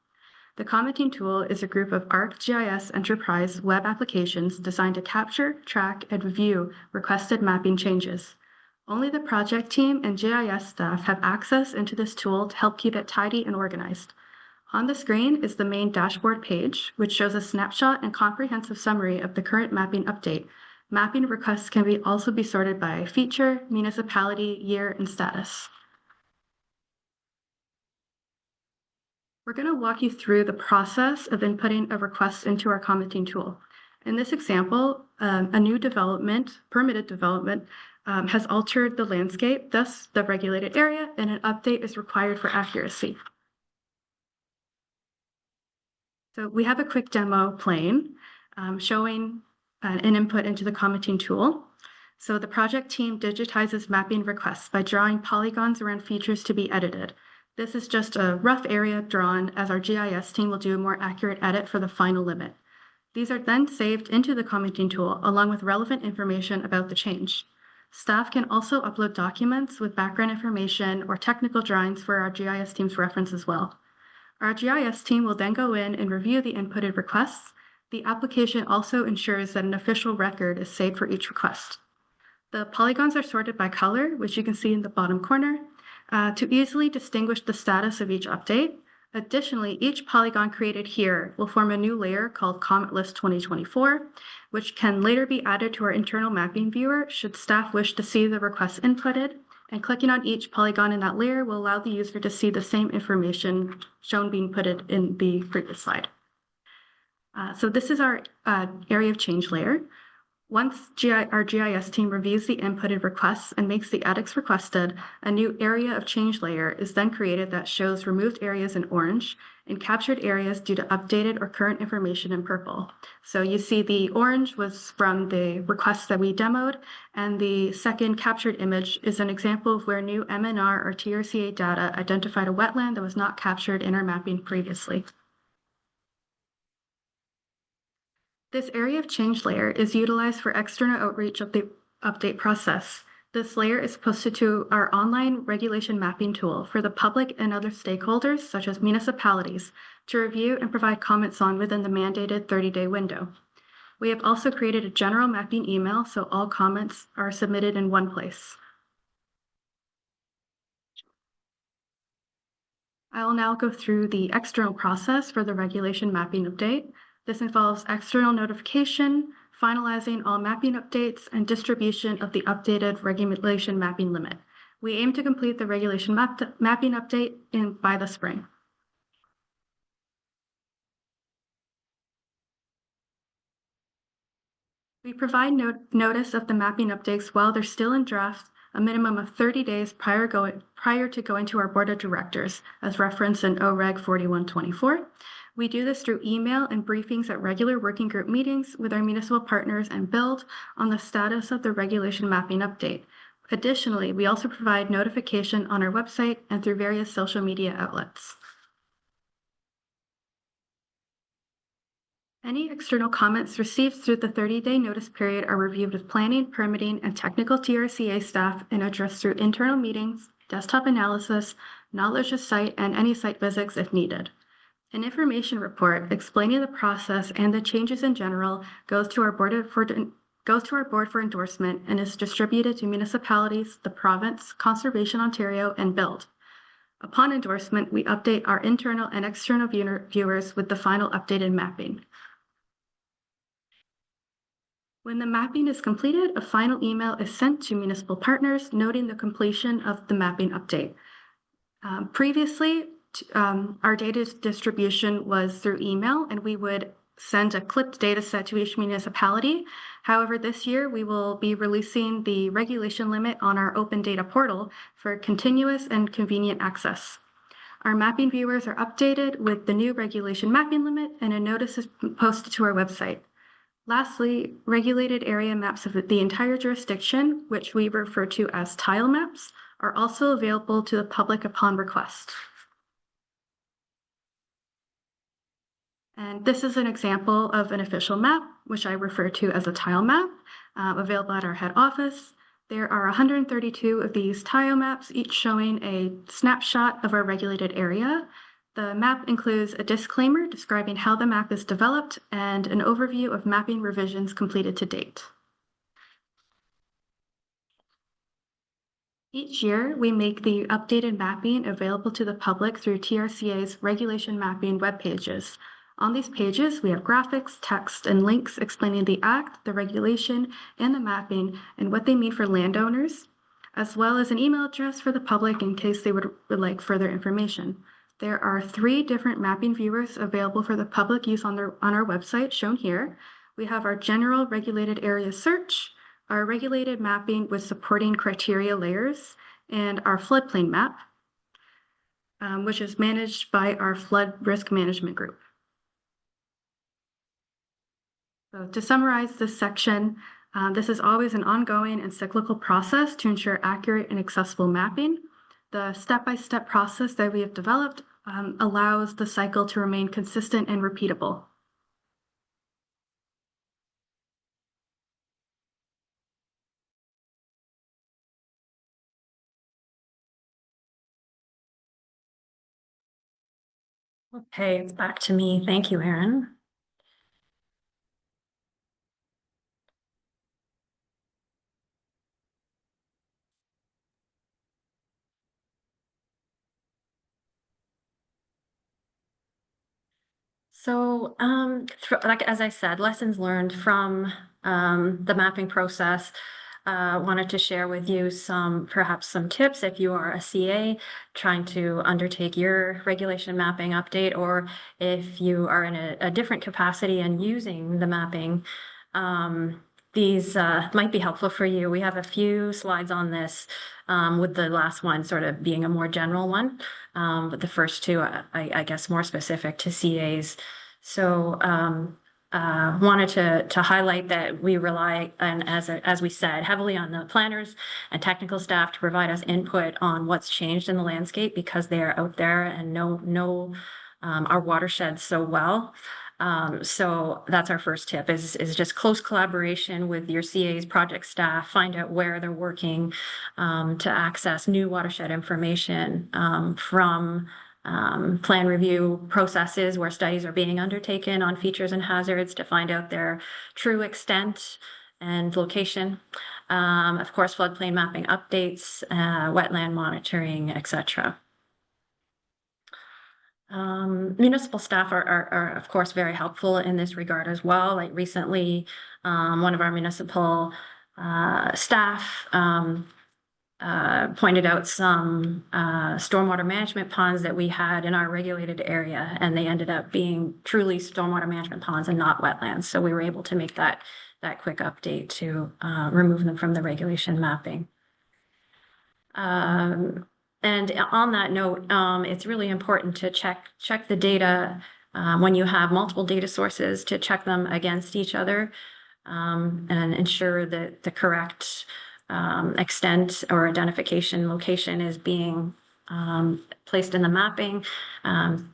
[SPEAKER 3] The commenting tool is a group of ArcGIS Enterprise web applications designed to capture, track, and review requested mapping changes. Only the project team and GIS staff have access into this tool to help keep it tidy and organized. On the screen is the main dashboard page, which shows a snapshot and comprehensive summary of the current mapping update. Mapping requests can also be sorted by feature, municipality, year, and status. We're going to walk you through the process of inputting a request into our commenting tool. In this example, a new development, permitted development, has altered the landscape, thus the regulated area, and an update is required for accuracy. So we have a quick demo playing, showing an input into the commenting tool. So the project team digitizes mapping requests by drawing polygons around features to be edited. This is just a rough area drawn, as our GIS team will do a more accurate edit for the final limit. These are then saved into the commenting tool along with relevant information about the change. Staff can also upload documents with background information or technical drawings for our GIS team's reference as well. Our GIS team will then go in and review the inputted requests. The application also ensures that an official record is saved for each request. The polygons are sorted by color, which you can see in the bottom corner, to easily distinguish the status of each update. Additionally, each polygon created here will form a new layer called Comment List 2024, which can later be added to our internal mapping viewer should staff wish to see the requests inputted, and clicking on each polygon in that layer will allow the user to see the same information shown being put in the previous slide. So this is our area of change layer. Once our GIS team reviews the inputted requests and makes the edits requested, a new area of change layer is then created that shows removed areas in orange and captured areas due to updated or current information in purple. So you see the orange was from the requests that we demoed, and the second captured image is an example of where new MNR or TRCA data identified a wetland that was not captured in our mapping previously. This area of change layer is utilized for external outreach of the update process. This layer is posted to our online regulation mapping tool for the public and other stakeholders, such as municipalities, to review and provide comments on within the mandated 30-day window. We have also created a general mapping email, so all comments are submitted in one place. I will now go through the external process for the regulation mapping update. This involves external notification, finalizing all mapping updates, and distribution of the updated regulation mapping limit. We aim to complete the regulation mapping update by the spring. We provide notice of the mapping updates while they're still in draft, a minimum of 30 days prior to going to our board of directors, as referenced in OReg 4124. We do this through email and briefings at regular working group meetings with our municipal partners and build on the status of the regulation mapping update. Additionally, we also provide notification on our website and through various social media outlets. Any external comments received through the 30-day notice period are reviewed with planning, permitting, and technical TRCA staff and addressed through internal meetings, desktop analysis, knowledge of site, and any site visits if needed. An information report explaining the process and the changes in general goes to our board for endorsement and is distributed to municipalities, the province, Conservation Ontario, and Build. Upon endorsement, we update our internal and external viewers with the final updated mapping. When the mapping is completed, a final email is sent to municipal partners noting the completion of the mapping update. Previously, our data distribution was through email, and we would send a clipped data set to each municipality. However, this year we will be releasing the regulation limit on our open data portal for continuous and convenient access. Our mapping viewers are updated with the new regulation mapping limit, and a notice is posted to our website. Lastly, regulated area maps of the entire jurisdiction, which we refer to as tile maps, are also available to the public upon request. And this is an example of an official map, which I refer to as a tile map, available at our head office. There are 132 of these tile maps, each showing a snapshot of our regulated area. The map includes a disclaimer describing how the map is developed and an overview of mapping revisions completed to date. Each year, we make the updated mapping available to the public through TRCA's regulation mapping web pages. On these pages, we have graphics, text, and links explaining the act, the regulation, and the mapping, and what they mean for landowners, as well as an email address for the public in case they would like further information. There are 3 different mapping viewers available for the public use on our website, shown here. We have our general regulated area search, our regulated mapping with supporting criteria layers, and our floodplain map, which is managed by our flood risk management group. So to summarize this section, this is always an ongoing and cyclical process to ensure accurate and accessible mapping. The step-by-step process that we have developed allows the cycle to remain consistent and repeatable.
[SPEAKER 2] Okay, it's back to me. Thank you, Erin. So, like as I said, lessons learned from the mapping process. Wanted to share with you perhaps some tips if you are a CA trying to undertake your regulation mapping update, or if you are in a different capacity and using the mapping. These might be helpful for you. We have a few slides on this, with the last one sort of being a more general one, but the first 2, I guess, more specific to CAs. So wanted to highlight that we rely, and as we said, heavily on the planners and technical staff to provide us input on what's changed in the landscape, because they are out there and know our watershed so well. So that's our first tip, is just close collaboration with your CA's project staff. Find out where they're working to access new watershed information from plan review processes where studies are being undertaken on features and hazards to find out their true extent and location. Of course, floodplain mapping updates, wetland monitoring, etc. Municipal staff are of course very helpful in this regard as well. Like recently, one of our municipal staff pointed out some stormwater management ponds that we had in our regulated area, and they ended up being truly stormwater management ponds and not wetlands. So we were able to make that quick update to remove them from the regulation mapping. And on that note, it's really important to check the data when you have multiple data sources, to check them against each other and ensure that the correct extent or identification location is being placed in the mapping.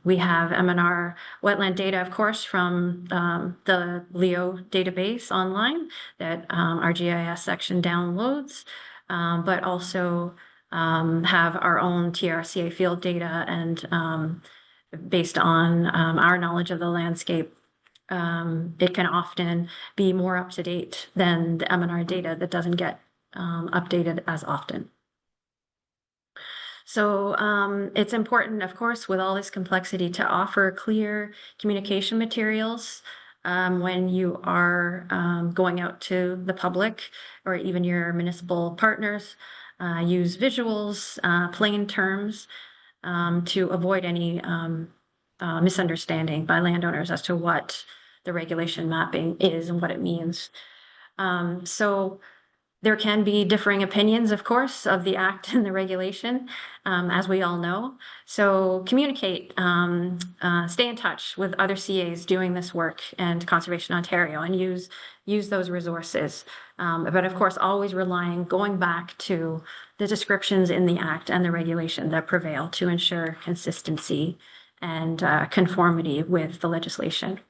[SPEAKER 2] We have M&R wetland data, of course, from the LEO database online that our GIS section downloads, but also have our own TRCA field data, and based on our knowledge of the landscape, it can often be more up to date than the M&R data that doesn't get updated as often. So it's important, of course, with all this complexity, to offer clear communication materials when you are going out to the public or even your municipal partners. Use visuals, plain terms, to avoid any misunderstanding by landowners as to what the regulation mapping is and what it means. So there can be differing opinions, of course, of the act and the regulation, as we all know. So communicate, stay in touch with other CAs doing this work and Conservation Ontario, and use those resources. But of course, always going back to the descriptions in the act and the regulation that prevail to ensure consistency and conformity with the legislation.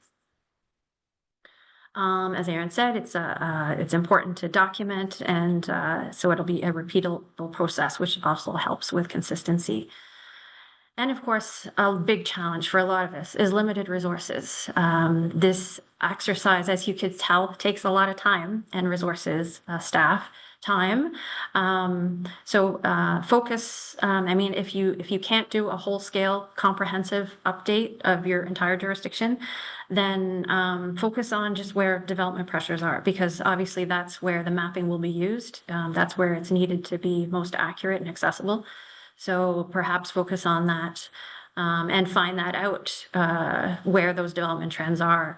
[SPEAKER 2] As Aaron said, it's important to document, and so it'll be a repeatable process, which also helps with consistency. And of course, a big challenge for a lot of us is limited resources. This exercise, as you could tell, takes a lot of time and resources, staff time. So focus. I mean, if you can't do a whole-scale comprehensive update of your entire jurisdiction, then focus on just where development pressures are, because obviously that's where the mapping will be used. That's where it's needed to be most accurate and accessible. So perhaps focus on that and find that out where those development trends are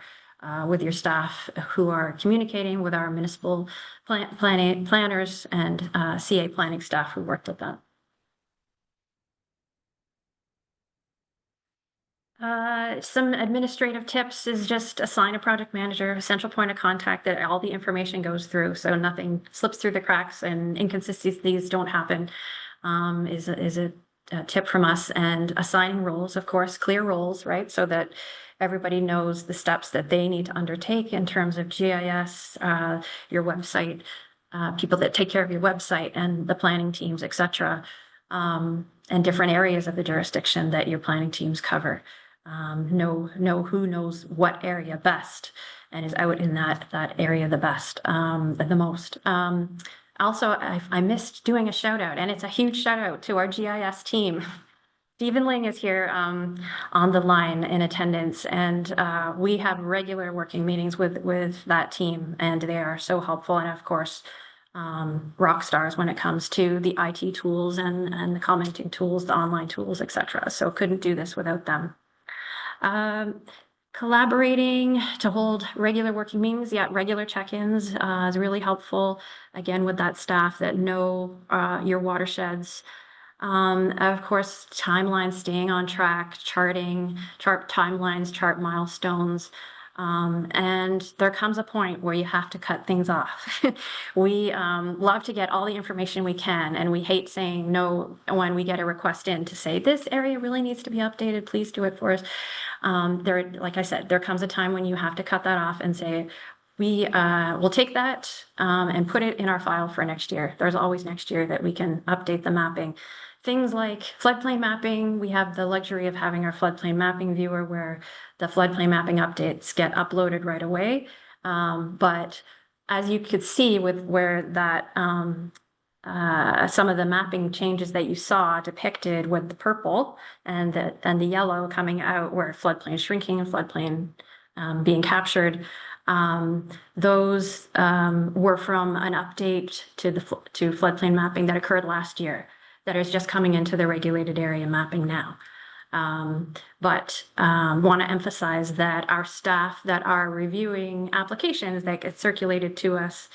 [SPEAKER 2] with your staff who are communicating with our municipal planners and CA planning staff who worked with them. Some administrative tips is just assign a project manager, a central point of contact that all the information goes through, so nothing slips through the cracks and inconsistencies don't happen. Is a tip from us. And assigning roles, of course, clear roles, right? So that everybody knows the steps that they need to undertake in terms of GIS, your website, people that take care of your website, and the planning teams, etc., and different areas of the jurisdiction that your planning teams cover. Know who knows what area best and is out in that area the most. Also, I missed doing a shout out, and it's a huge shout out to our GIS team. Stephen Ling is here on the line in attendance, and we have regular working meetings with that team, and they are so helpful. And of course, rock stars when it comes to the IT tools and the commenting tools, the online tools, etc. So couldn't do this without them. Collaborating to hold regular working meetings, regular check-ins is really helpful, again, with that staff that know your watersheds. Of course, timelines, staying on track, chart timelines, chart milestones. And there comes a point where you have to cut things off. We love to get all the information we can, and we hate saying no when we get a request in to say, this area really needs to be updated, please do it for us. Like I said, there comes a time when you have to cut that off and say, we will take that and put it in our file for next year. There's always next year that we can update the mapping. Things like floodplain mapping, we have the luxury of having our floodplain mapping viewer where the floodplain mapping updates get uploaded right away. But as you could see with where that some of the mapping changes that you saw depicted with the purple and the yellow coming out where floodplain shrinking and floodplain being captured, Those were from an update to to floodplain mapping that occurred last year that is just coming into the regulated area mapping now. But want to emphasize that our staff that are reviewing applications that get circulated to us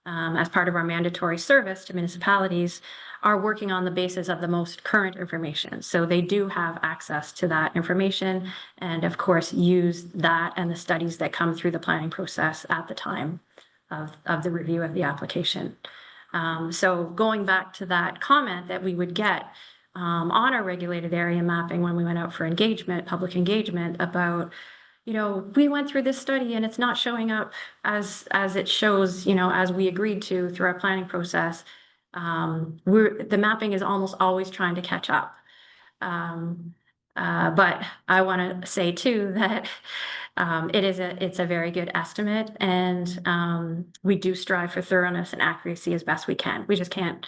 [SPEAKER 2] as part of our mandatory service to municipalities are working on the basis of the most current information. So they do have access to that information and of course use that and the studies that come through the planning process at the time of the review of the application. So going back to that comment that we would get on our regulated area mapping when we went out for engagement, public engagement about, you know, we went through this study and it's not showing up as it shows, you know, as we agreed to through our planning process. The mapping is almost always trying to catch up. But I want to say too that it's a very good estimate, and we do strive for thoroughness and accuracy as best we can. We just can't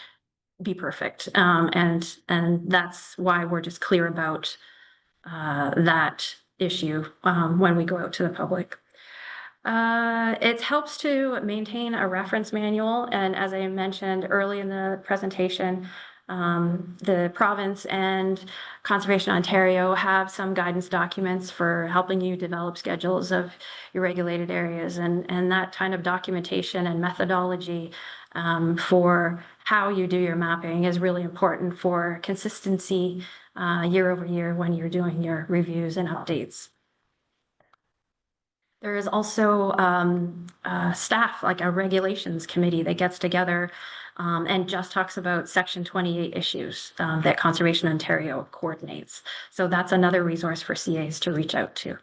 [SPEAKER 2] be perfect, and that's why we're just clear about that issue when we go out to the public. It helps to maintain a reference manual, and as I mentioned early in the presentation, the province and Conservation Ontario have some guidance documents for helping you develop schedules of your regulated areas, and that kind of documentation and methodology for how you do your mapping is really important for consistency year over year when you're doing your reviews and updates. There is also staff, like a regulations committee that gets together and just talks about Section 28 issues that Conservation Ontario coordinates. So that's another resource for CAs to reach out to.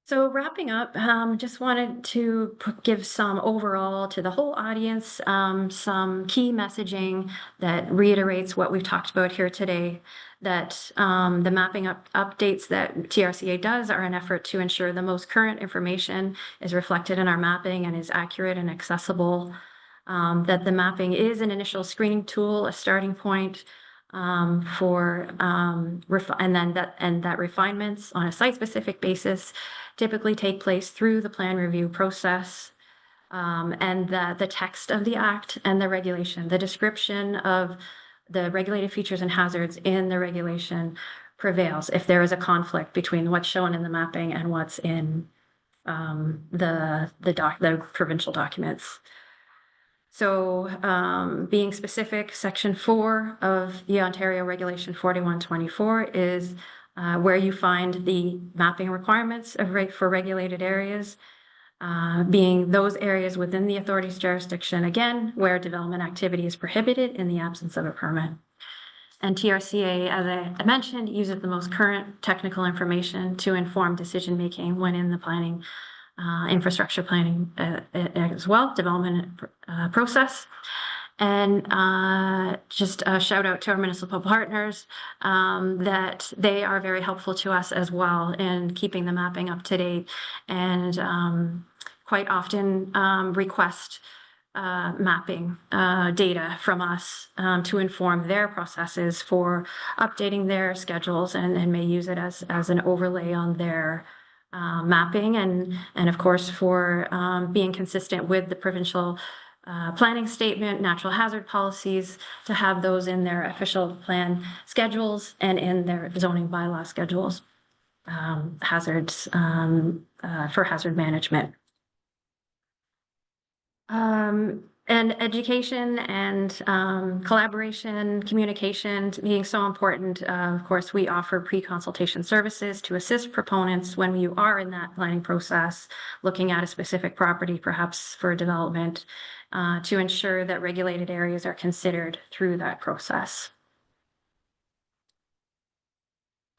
[SPEAKER 2] So wrapping up, just wanted to give some overall to the whole audience, some key messaging that reiterates what we've talked about here today, that the mapping updates that TRCA does are an effort to ensure the most current information is reflected in our mapping and is accurate and accessible, that the mapping is an initial screening tool, a starting point, and that refinements on a site-specific basis typically take place through the plan review process, and that the text of the act and the regulation, the description of the regulated features and hazards in the regulation prevails if there is a conflict between what's shown in the mapping and what's in the provincial documents. So being specific, Section 4 of the Ontario Regulation 4124 is where you find the mapping requirements for regulated areas, being those areas within the authority's jurisdiction, again, where development activity is prohibited in the absence of a permit. And TRCA, as I mentioned, uses the most current technical information to inform decision-making when in the planning infrastructure planning as well, development process. And just a shout out to our municipal partners that they are very helpful to us as well in keeping the mapping up to date, and quite often request mapping data from us to inform their processes for updating their schedules, and may use it as an overlay on their mapping, and of course for being consistent with the provincial planning statement, natural hazard policies, to have those in their official plan schedules and in their zoning bylaw schedules, hazards for hazard management. And education and collaboration, communication being so important. Of course, we offer pre-consultation services to assist proponents when you are in that planning process, looking at a specific property, perhaps for development, to ensure that regulated areas are considered through that process.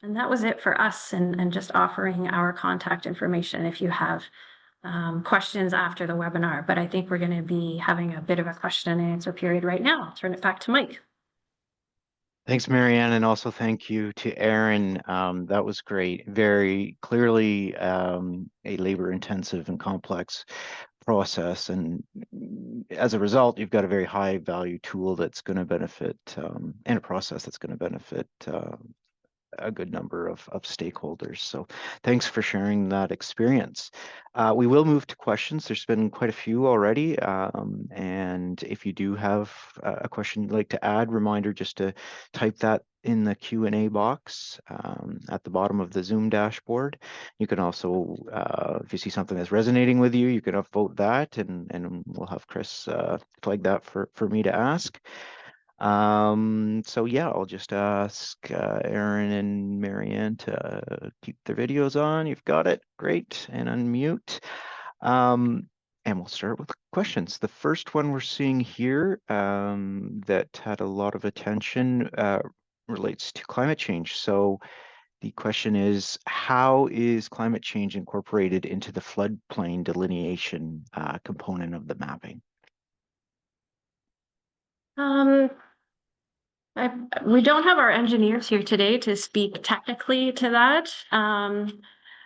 [SPEAKER 2] And that was it for us, and just offering our contact information if you have questions after the webinar, but I think we're going to be having a bit of a question and answer period right now. I'll turn it back to Mike.
[SPEAKER 1] Thanks, Marianne, and also thank you to Aaron. That was great. Very clearly a labor-intensive and complex process, and as a result, you've got a very high-value tool that's going to benefit, and a process that's going to benefit a good number of stakeholders. So thanks for sharing that experience. We will move to questions. There's been quite a few already. And if you do have a question you'd like to add, reminder just to type that in the Q&A box at the bottom of the Zoom dashboard. You can also, if you see something that's resonating with you, you can upvote that, and we'll have Chris flag that for me to ask. So yeah, I'll just ask Aaron and Marianne to keep their videos on. You've got it, great, and unmute. And we'll start with questions. The first one we're seeing here that had a lot of attention relates to climate change. So the question is, how is climate change incorporated into the floodplain delineation component of the mapping?
[SPEAKER 2] We don't have our engineers here today to speak technically to that.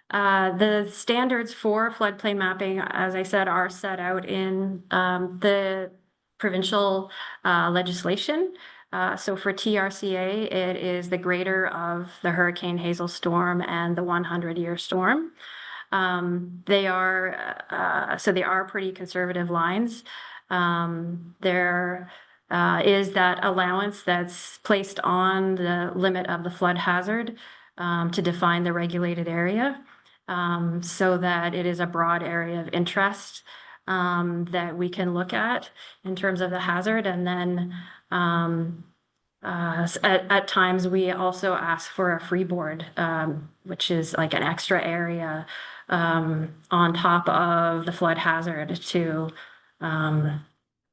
[SPEAKER 2] The standards for floodplain mapping, as I said, are set out in the provincial legislation. So for TRCA, it is the greater of the Hurricane Hazel storm and the 100-year storm. They are pretty conservative lines. There is that allowance that's placed on the limit of the flood hazard to define the regulated area, so that it is a broad area of interest that we can look at in terms of the hazard. And then at times we also ask for a freeboard, which is like an extra area on top of the flood hazard to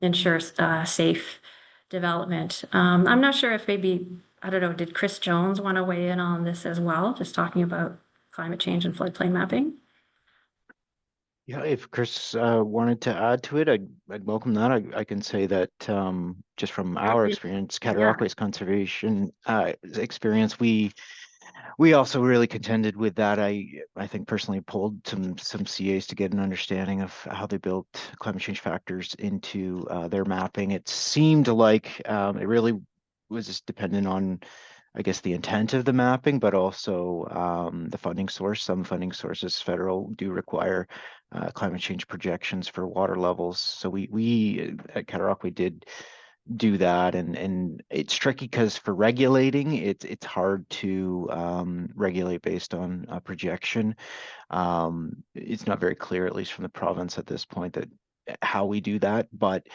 [SPEAKER 2] ensure safe development. I'm not sure if maybe, I don't know, did Chris Jones want to weigh in on this as well, just talking about climate change and floodplain mapping?
[SPEAKER 1] Yeah, if Chris wanted to add to it, I'd welcome that. I can say that just from our experience, Cataraqui conservation experience, we also really contended with that. I think personally pulled some CAs to get an understanding of how they built climate change factors into their mapping. It seemed like it really was just dependent on, I guess, the intent of the mapping, but also the funding source. Some funding sources, federal, do require climate change projections for water levels. So we at Cataraqui did do that, and it's tricky because for regulating, it's hard to regulate based on a projection. It's not very clear, at least from the province at this point, that how we do that, but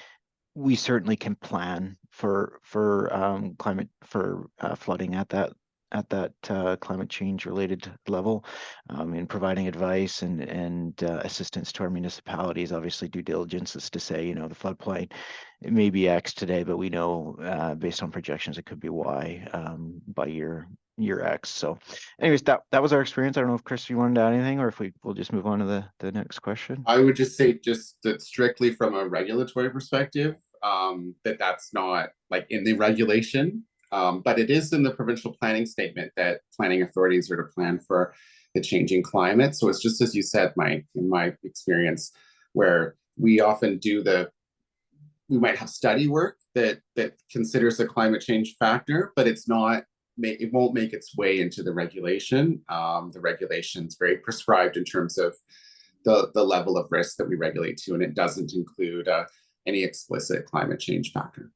[SPEAKER 1] we certainly can plan for flooding at that climate change related level, in providing advice and assistance to our municipalities. Obviously, due diligence is to say, the floodplain, it may be X today, but we know based on projections it could be Y by year X. So anyways, that was our experience. I don't know if Chris, you wanted to add anything, or if we'll just move on to the next question.
[SPEAKER 4] I would just say that strictly from a regulatory perspective, that's not like in the regulation, but it is in the provincial planning statement that planning authorities are to plan for the changing climate. So it's just as you said, Mike, in my experience, where we often we might have study work that considers the climate change factor, but it won't make its way into the regulation. The regulation is very prescribed in terms of the level of risk that we regulate to, and it doesn't include any explicit climate change factor.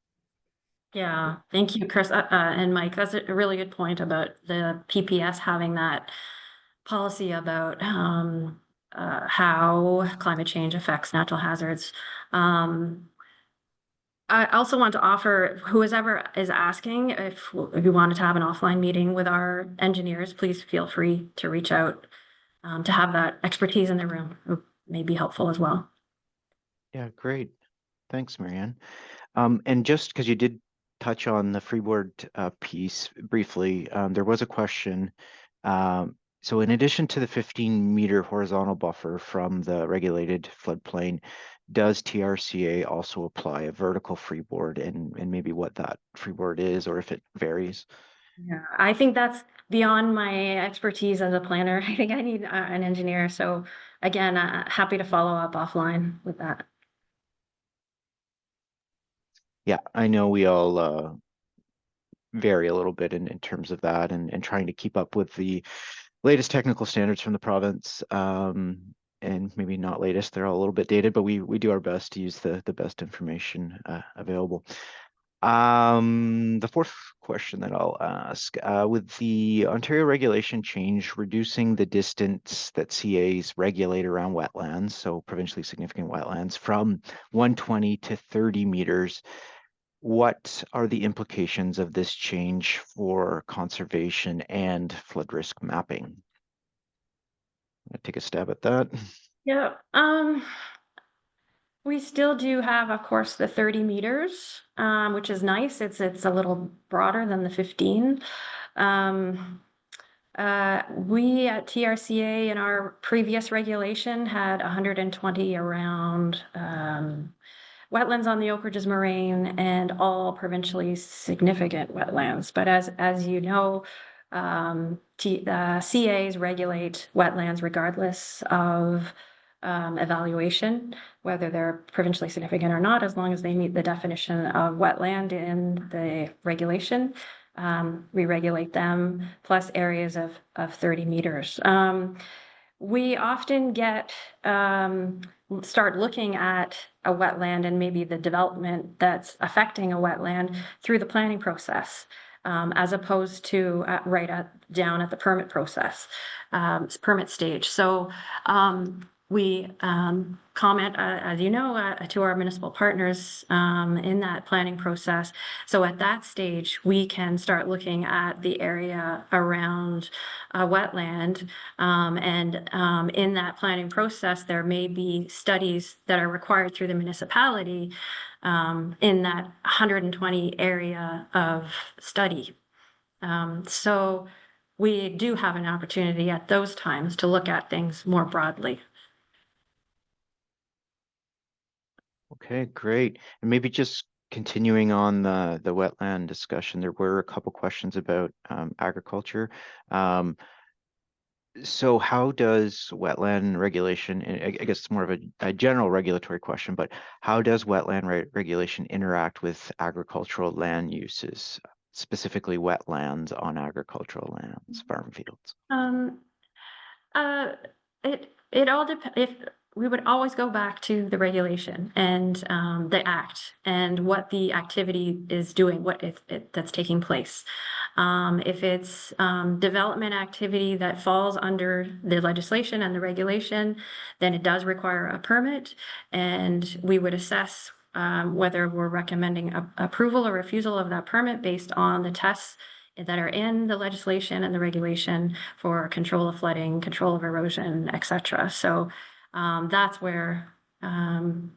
[SPEAKER 2] Yeah, thank you, Chris and Mike. That's a really good point about the PPS having that policy about how climate change affects natural hazards. I also want to offer, whoever is asking, if you wanted to have an offline meeting with our engineers, please feel free to reach out to have that expertise in the room. It may be helpful as well.
[SPEAKER 1] Yeah, great. Thanks, Marianne. And just because you did touch on the freeboard piece briefly, there was a question. So in addition to the 15-meter horizontal buffer from the regulated floodplain, does TRCA also apply a vertical freeboard, and maybe what that freeboard is, or if it varies?
[SPEAKER 2] Yeah, I think that's beyond my expertise as a planner. I think I need an engineer. So again, happy to follow up offline with that.
[SPEAKER 1] Yeah, I know we all vary a little bit in terms of that, and trying to keep up with the latest technical standards from the province. And maybe not latest, they're all a little bit dated, but we do our best to use the best information available. The fourth question that I'll ask, with the Ontario regulation change reducing the distance that CAs regulate around wetlands, so provincially significant wetlands, from 120 to 30 meters, what are the implications of this change for conservation and flood risk mapping? I'll take a stab at that.
[SPEAKER 2] Yeah. We still do have, of course, the 30 meters, which is nice. It's a little broader than the 15. We at TRCA in our previous regulation had 120 around wetlands on the Oak Ridges Moraine and all provincially significant wetlands. But as you know, CAs regulate wetlands regardless of evaluation, whether they're provincially significant or not, as long as they meet the definition of wetland in the regulation. We regulate them plus areas of 30 meters. We often start looking at a wetland and maybe the development that's affecting a wetland through the planning process, as opposed to down at the permit process, permit stage. So we comment, as you know, to our municipal partners in that planning process. So at that stage, we can start looking at the area around a wetland. And in that planning process, there may be studies that are required through the municipality in that 120 area of study. So we do have an opportunity at those times to look at things more broadly.
[SPEAKER 1] Okay, great. And maybe just continuing on the wetland discussion, there were a couple questions about agriculture. So how does wetland regulation, and I guess it's more of a general regulatory question, but how does wetland regulation interact with agricultural land uses, specifically wetlands on agricultural lands, farm fields?
[SPEAKER 2] It all depends. If we would always go back to the regulation and the act and what the activity is doing, that's taking place. If it's development activity that falls under the legislation and the regulation, then it does require a permit, and we would assess whether we're recommending approval or refusal of that permit based on the tests that are in the legislation and the regulation for control of flooding, control of erosion, etc. So that's where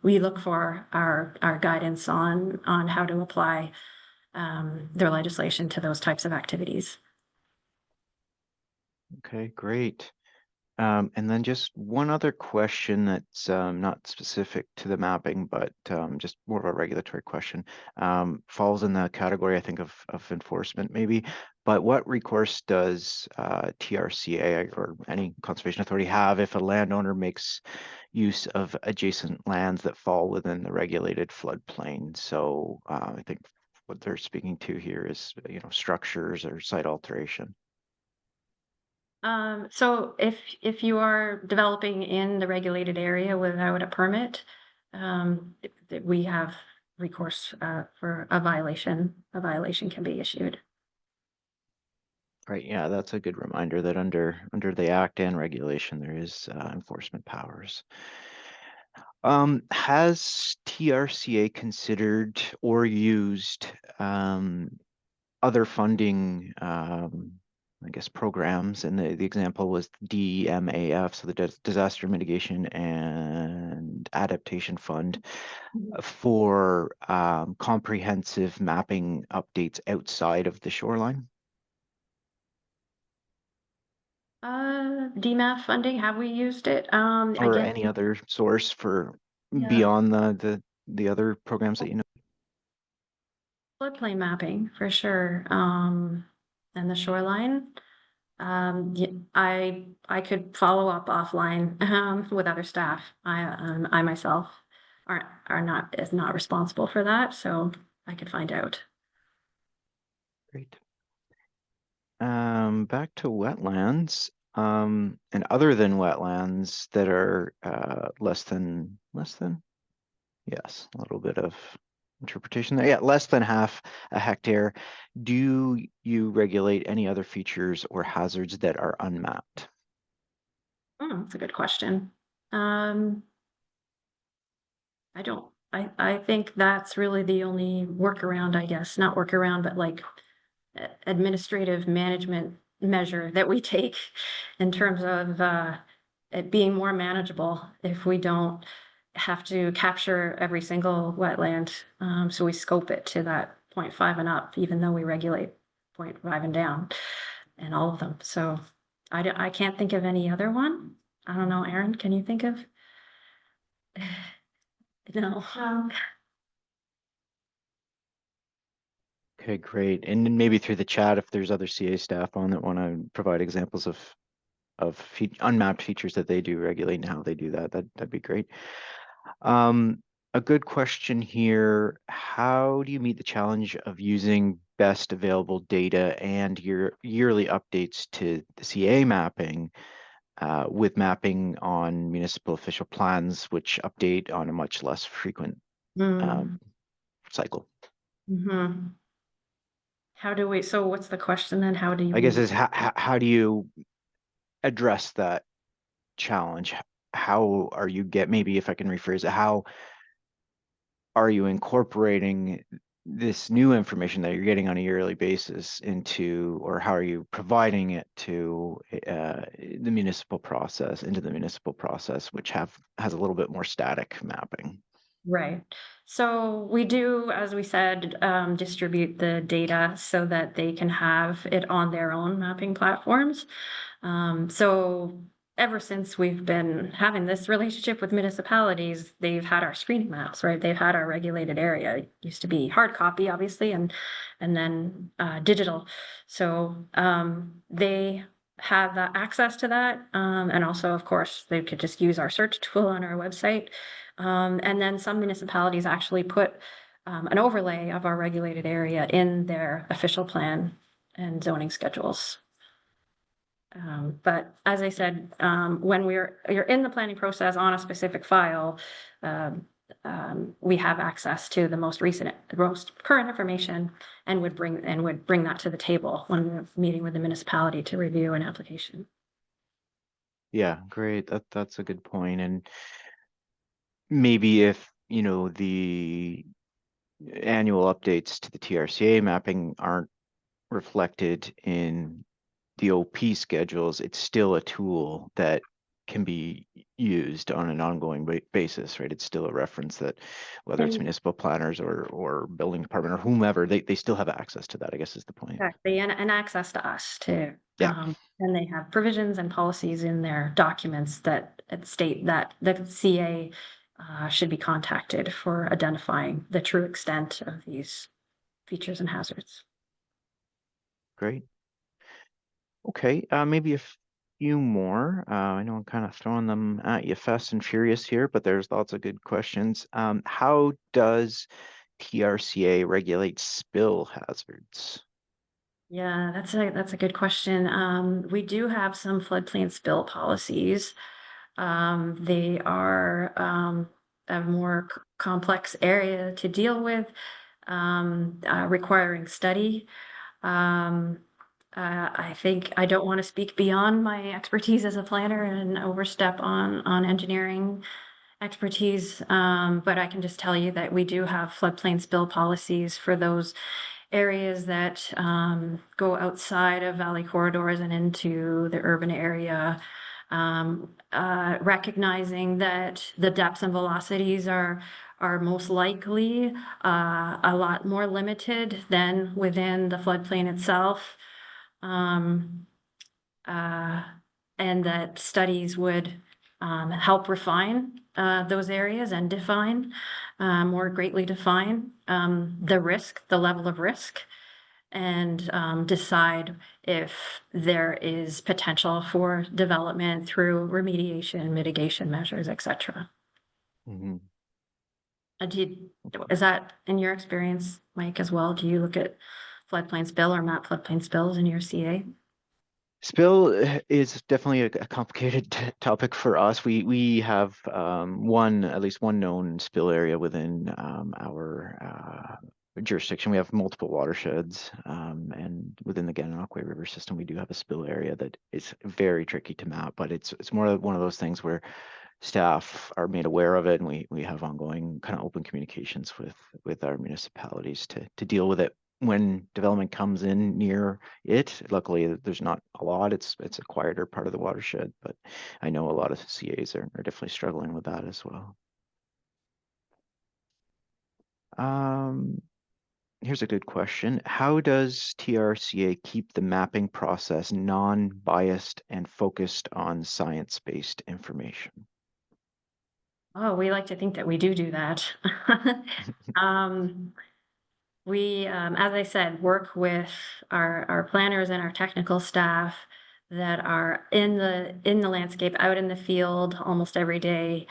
[SPEAKER 2] we look for our guidance on how to apply their legislation to those types of activities.
[SPEAKER 1] Okay, great. And then just one other question that's not specific to the mapping, but just more of a regulatory question. Falls in the category, I think, of enforcement maybe, but what recourse does TRCA or any conservation authority have if a landowner makes use of adjacent lands that fall within the regulated floodplain? So I think what they're speaking to here is, structures or site alteration.
[SPEAKER 2] So if you are developing in the regulated area without a permit, we have recourse for a violation. A violation can be issued.
[SPEAKER 1] Right, yeah, that's a good reminder that under the Act and regulation, there is enforcement powers. Has TRCA considered or used other funding, I guess, programs? And the example was DMAF, so the Disaster Mitigation and Adaptation Fund, for comprehensive mapping updates outside of the shoreline?
[SPEAKER 2] DMAF funding, have we used it?
[SPEAKER 1] Or
[SPEAKER 2] Again,
[SPEAKER 1] any other source for
[SPEAKER 2] yeah.
[SPEAKER 1] beyond the other programs that you know?
[SPEAKER 2] Floodplain mapping for sure. And the shoreline. I could follow up offline with other staff. I myself is not responsible for that, so I could find out.
[SPEAKER 1] Great. Back to wetlands. And other than wetlands that are less than, yes, a little bit of interpretation there. Yeah, less than half a hectare. Do you regulate any other features or hazards that are unmapped?
[SPEAKER 2] That's a good question. I don't, I think that's really the only workaround, I guess, not workaround, but like administrative management measure that we take in terms of it being more manageable if we don't have to capture every single wetland. So we scope it to that 0.5 and up, even though we regulate 0.5 and down and all of them. So I can't think of any other one. I don't know, Erin, can you think of? No.
[SPEAKER 1] Okay, great. And then maybe through the chat, if there's other CA staff on that want to provide examples of unmapped features that they do regulate and how they do that, that'd be great. A good question here: how do you meet the challenge of using best available data and your yearly updates to the CA mapping with mapping on municipal official plans, which update on a much less frequent cycle?
[SPEAKER 2] Mm-hmm. How do we, so what's the question then? How do you?
[SPEAKER 1] I guess is how do you address that challenge? How are you maybe if I can rephrase it, how are you incorporating this new information that you're getting on a yearly basis into, or how are you providing it to the municipal process, which has a little bit more static mapping?
[SPEAKER 2] Right. So we do, as we said, distribute the data so that they can have it on their own mapping platforms. So ever since we've been having this relationship with municipalities, they've had our screening maps, right? They've had our regulated area. It used to be hard copy, obviously, and then digital. So they have access to that. And also, of course, they could just use our search tool on our website. And then some municipalities actually put an overlay of our regulated area in their official plan and zoning schedules. But as I said, when you're in the planning process on a specific file, we have access to the most current information and would bring that to the table when we're meeting with the municipality to review an application.
[SPEAKER 1] Yeah, great. That's a good point. And maybe if, the annual updates to the TRCA mapping aren't reflected in the OP schedules, it's still a tool that can be used on an ongoing basis, right? It's still a reference that whether it's municipal planners or building department or whomever, they still have access to that, I guess is the point.
[SPEAKER 2] Exactly, and access to us too.
[SPEAKER 1] Yeah.
[SPEAKER 2] And they have provisions and policies in their documents that state that the CA should be contacted for identifying the true extent of these features and hazards.
[SPEAKER 1] Great. Okay, maybe a few more. I know I'm kind of throwing them at you fast and furious here, but there's lots of good questions. How does TRCA regulate spill hazards?
[SPEAKER 2] Yeah, that's a good question. We do have some floodplain spill policies. They are a more complex area to deal with, requiring study. I think I don't want to speak beyond my expertise as a planner and overstep on engineering expertise, but I can just tell you that we do have floodplain spill policies for those areas that go outside of valley corridors and into the urban area, recognizing that the depths and velocities are most likely a lot more limited than within the floodplain itself, and that studies would help refine those areas and define, more greatly define the risk, the level of risk, and decide if there is potential for development through remediation, mitigation measures, etc.
[SPEAKER 1] Mm-hmm.
[SPEAKER 2] Is that in your experience, Mike, as well? Do you look at floodplain spill or map floodplain spills in your CA?
[SPEAKER 1] Spill is definitely a complicated topic for us. We have at least one known spill area within our jurisdiction. We have multiple watersheds, and within the Gananoque River system, we do have a spill area that is very tricky to map. But it's more one of those things where staff are made aware of it, and we have ongoing kind of open communications with our municipalities to deal with it when development comes in near it. Luckily, there's not a lot. It's a quieter part of the watershed, but I know a lot of CAs are definitely struggling with that as well. Here's a good question. How does TRCA keep the mapping process non-biased and focused on science-based information?
[SPEAKER 2] Oh, we like to think that we do that. We, as I said, work with our planners and our technical staff that are in the landscape, out in the field almost every day.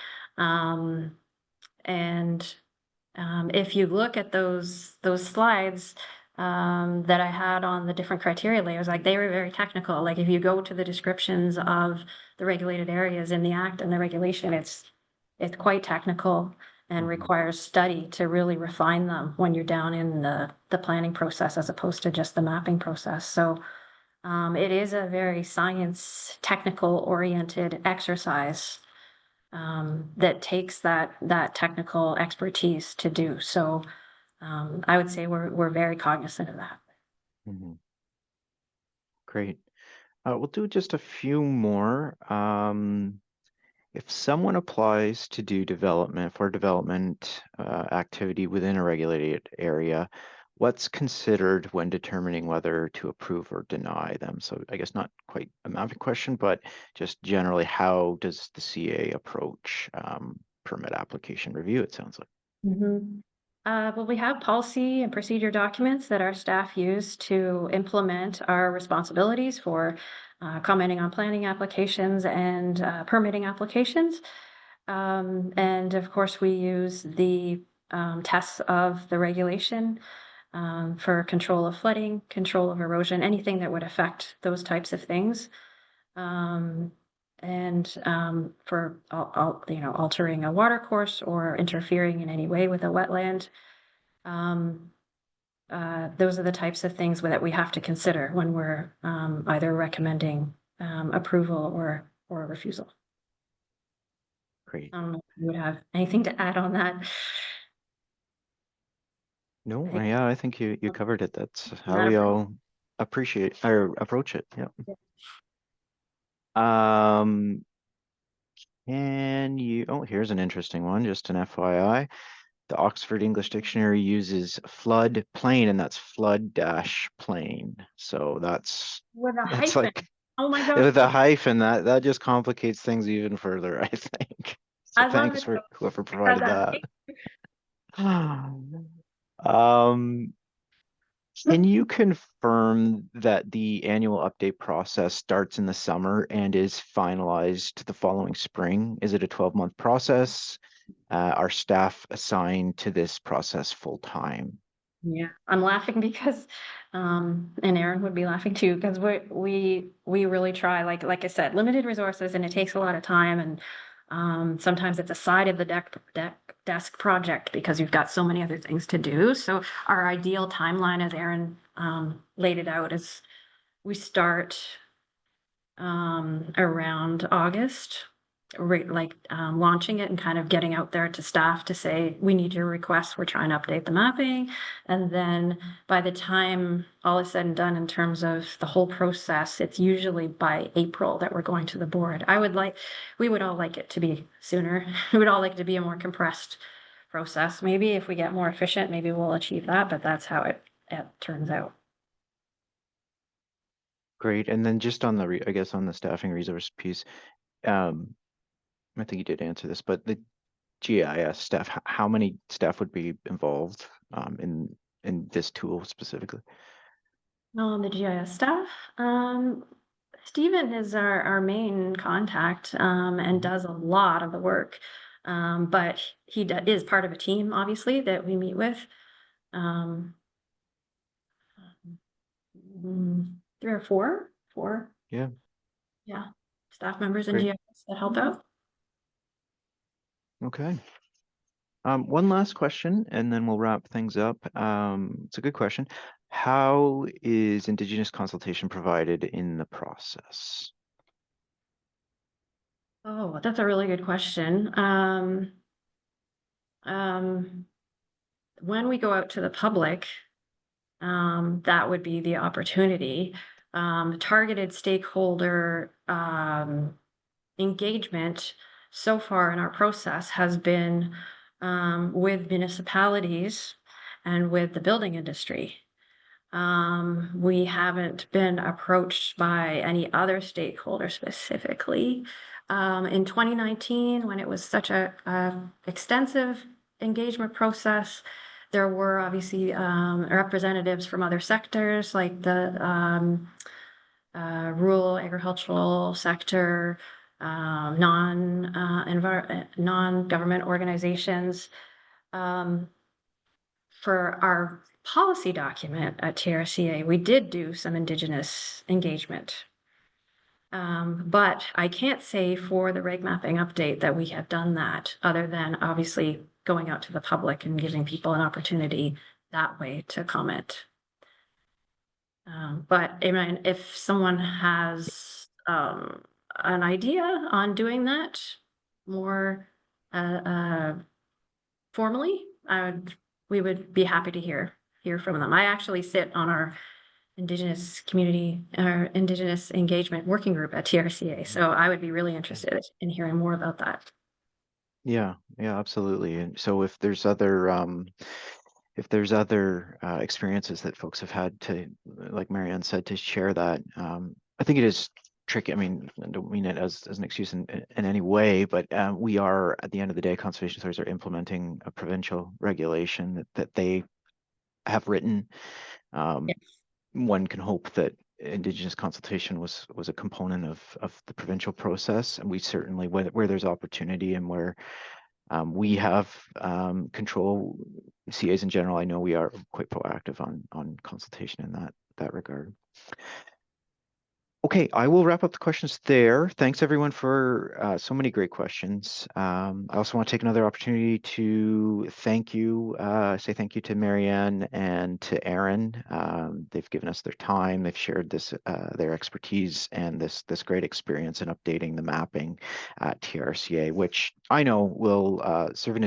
[SPEAKER 2] If you look at those slides that I had on the different criteria layers, like they were very technical. Like if you go to the descriptions of the regulated areas in the act and the regulation, it's quite technical and requires study to really refine them when you're down in the planning process as opposed to just the mapping process. So it is a very science technical oriented exercise that takes that technical expertise to do. So I would say we're very cognizant of that.
[SPEAKER 1] Great. We'll do just a few more. If someone applies to do development activity within a regulated area, what's considered when determining whether to approve or deny them? So I guess not quite a mapping question, but just generally, how does the CA approach permit application review, it sounds like?
[SPEAKER 2] Well, we have policy and procedure documents that our staff use to implement our responsibilities for commenting on planning applications and permitting applications. And of course, we use the tests of the regulation for control of flooding, control of erosion, anything that would affect those types of things. For altering a water course or interfering in any way with a wetland. Those are the types of things that we have to consider when we're either recommending approval or refusal.
[SPEAKER 1] Great.
[SPEAKER 2] I don't know if you would have anything to add on that.
[SPEAKER 1] No,
[SPEAKER 2] think-
[SPEAKER 1] yeah, I think you covered it. That's how
[SPEAKER 2] Not
[SPEAKER 1] we
[SPEAKER 2] a-
[SPEAKER 1] all appreciate or approach it. Yeah. Here's an interesting one, just an FYI. The Oxford English Dictionary uses flood plain, and that's flood dash plain. So that's
[SPEAKER 2] With a
[SPEAKER 1] that's
[SPEAKER 2] hyphen.
[SPEAKER 1] like
[SPEAKER 2] Oh my gosh.
[SPEAKER 1] with a hyphen, that just complicates things even further, I think. So
[SPEAKER 2] I love
[SPEAKER 1] thanks
[SPEAKER 2] it.
[SPEAKER 1] for whoever
[SPEAKER 2] I
[SPEAKER 1] provided
[SPEAKER 2] that.
[SPEAKER 1] that. Can you confirm that the annual update process starts in the summer and is finalized the following spring? Is it a 12-month process? Are staff assigned to this process full time?
[SPEAKER 2] Yeah, I'm laughing because, and Aaron would be laughing too, because we really try, like I said, limited resources, and it takes a lot of time, and sometimes it's a side of the desk project because you've got so many other things to do. So our ideal timeline, as Aaron laid it out, is we start around August, launching it and kind of getting out there to staff to say, we need your requests, we're trying to update the mapping. And then by the time all is said and done in terms of the whole process, it's usually by April that we're going to the board. We would all like it to be sooner. We would all like it to be a more compressed process. Maybe if we get more efficient, maybe we'll achieve that, but that's how it turns out.
[SPEAKER 1] Great. And then just on I guess on the staffing resource piece, I think you did answer this, but the GIS staff, how many staff would be involved in this tool specifically?
[SPEAKER 2] On the GIS staff, Stephen is our main contact and does a lot of the work. But he is part of a team, obviously, that we meet with. 3 or 4.
[SPEAKER 1] Yeah.
[SPEAKER 2] Yeah, staff members and
[SPEAKER 1] Great.
[SPEAKER 2] GIS that help out.
[SPEAKER 1] Okay. One last question, and then we'll wrap things up. It's a good question. How is Indigenous consultation provided in the process?
[SPEAKER 2] Oh, that's a really good question. When we go out to the public, that would be the opportunity. Targeted stakeholder engagement so far in our process has been with municipalities and with the building industry. We haven't been approached by any other stakeholder specifically. In 2019, when it was such a extensive engagement process, there were obviously representatives from other sectors like the rural agricultural sector, non-government organizations. For our policy document at TRCA, we did do some Indigenous engagement. But I can't say for the reg mapping update that we have done that, other than obviously going out to the public and giving people an opportunity that way to comment. But I mean, if someone has an idea on doing that more formally, we would be happy to hear from them. I actually sit on our Indigenous community, our Indigenous engagement working group at TRCA, so I would be really interested in hearing more about that.
[SPEAKER 1] Yeah, absolutely. And so if there's other experiences that folks have had to, like Marianne said, to share that, I think it is tricky. I mean, I don't mean it as an excuse in any way, but we are, at the end of the day, conservation authorities are implementing a provincial regulation that they have written.
[SPEAKER 2] Yes.
[SPEAKER 1] One can hope that Indigenous consultation was a component of the provincial process, and we certainly, where there's opportunity and where we have control, CAs in general, I know we are quite proactive on consultation in that regard. Okay, I will wrap up the questions there. Thanks everyone for so many great questions. I also want to take another opportunity to say thank you to Marianne and to Aaron. They've given us their time. They've shared their expertise and this great experience in updating the mapping at TRCA, which I know will serve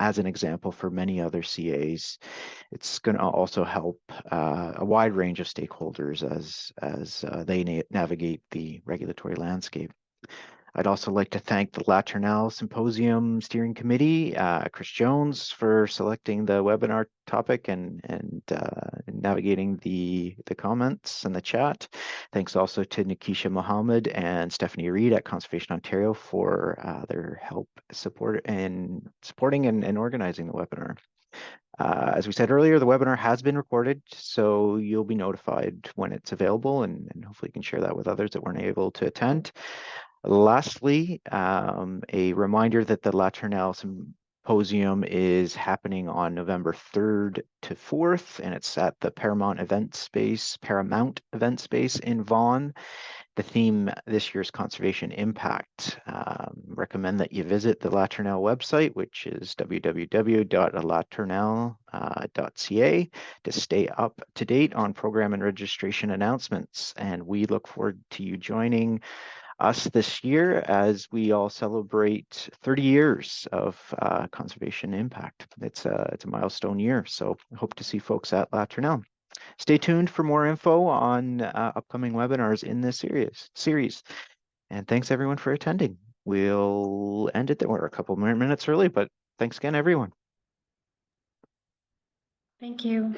[SPEAKER 1] as an example for many other CAs. It's going to also help a wide range of stakeholders as they navigate the regulatory landscape. I'd also like to thank the Latornell Symposium Steering Committee, Chris Jones, for selecting the webinar topic and navigating the comments and the chat. Thanks also to Nikisha Mohammed and Stephanie Reed at Conservation Ontario for their help supporting and organizing the webinar. As we said earlier, the webinar has been recorded, so you'll be notified when it's available, and hopefully you can share that with others that weren't able to attend. Lastly, a reminder that the Latornell Symposium is happening on November 3rd to 4th, and it's at the Paramount Event Space in Vaughan. The theme this year's Conservation Impact. Recommend that you visit the Latornell website, which is www.latornell.ca, to stay up to date on program and registration announcements. And we look forward to you joining us this year as we all celebrate 30 years of conservation impact. It's a milestone year, so I hope to see folks at Latornell. Stay tuned for more info on upcoming webinars in this series. And thanks everyone for attending. We'll end it there. We're a couple more minutes early, but thanks again, everyone.
[SPEAKER 2] Thank you.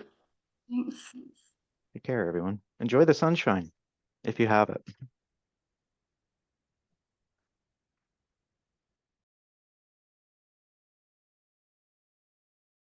[SPEAKER 3] Thanks.
[SPEAKER 1] Take care, everyone. Enjoy the sunshine if you have it.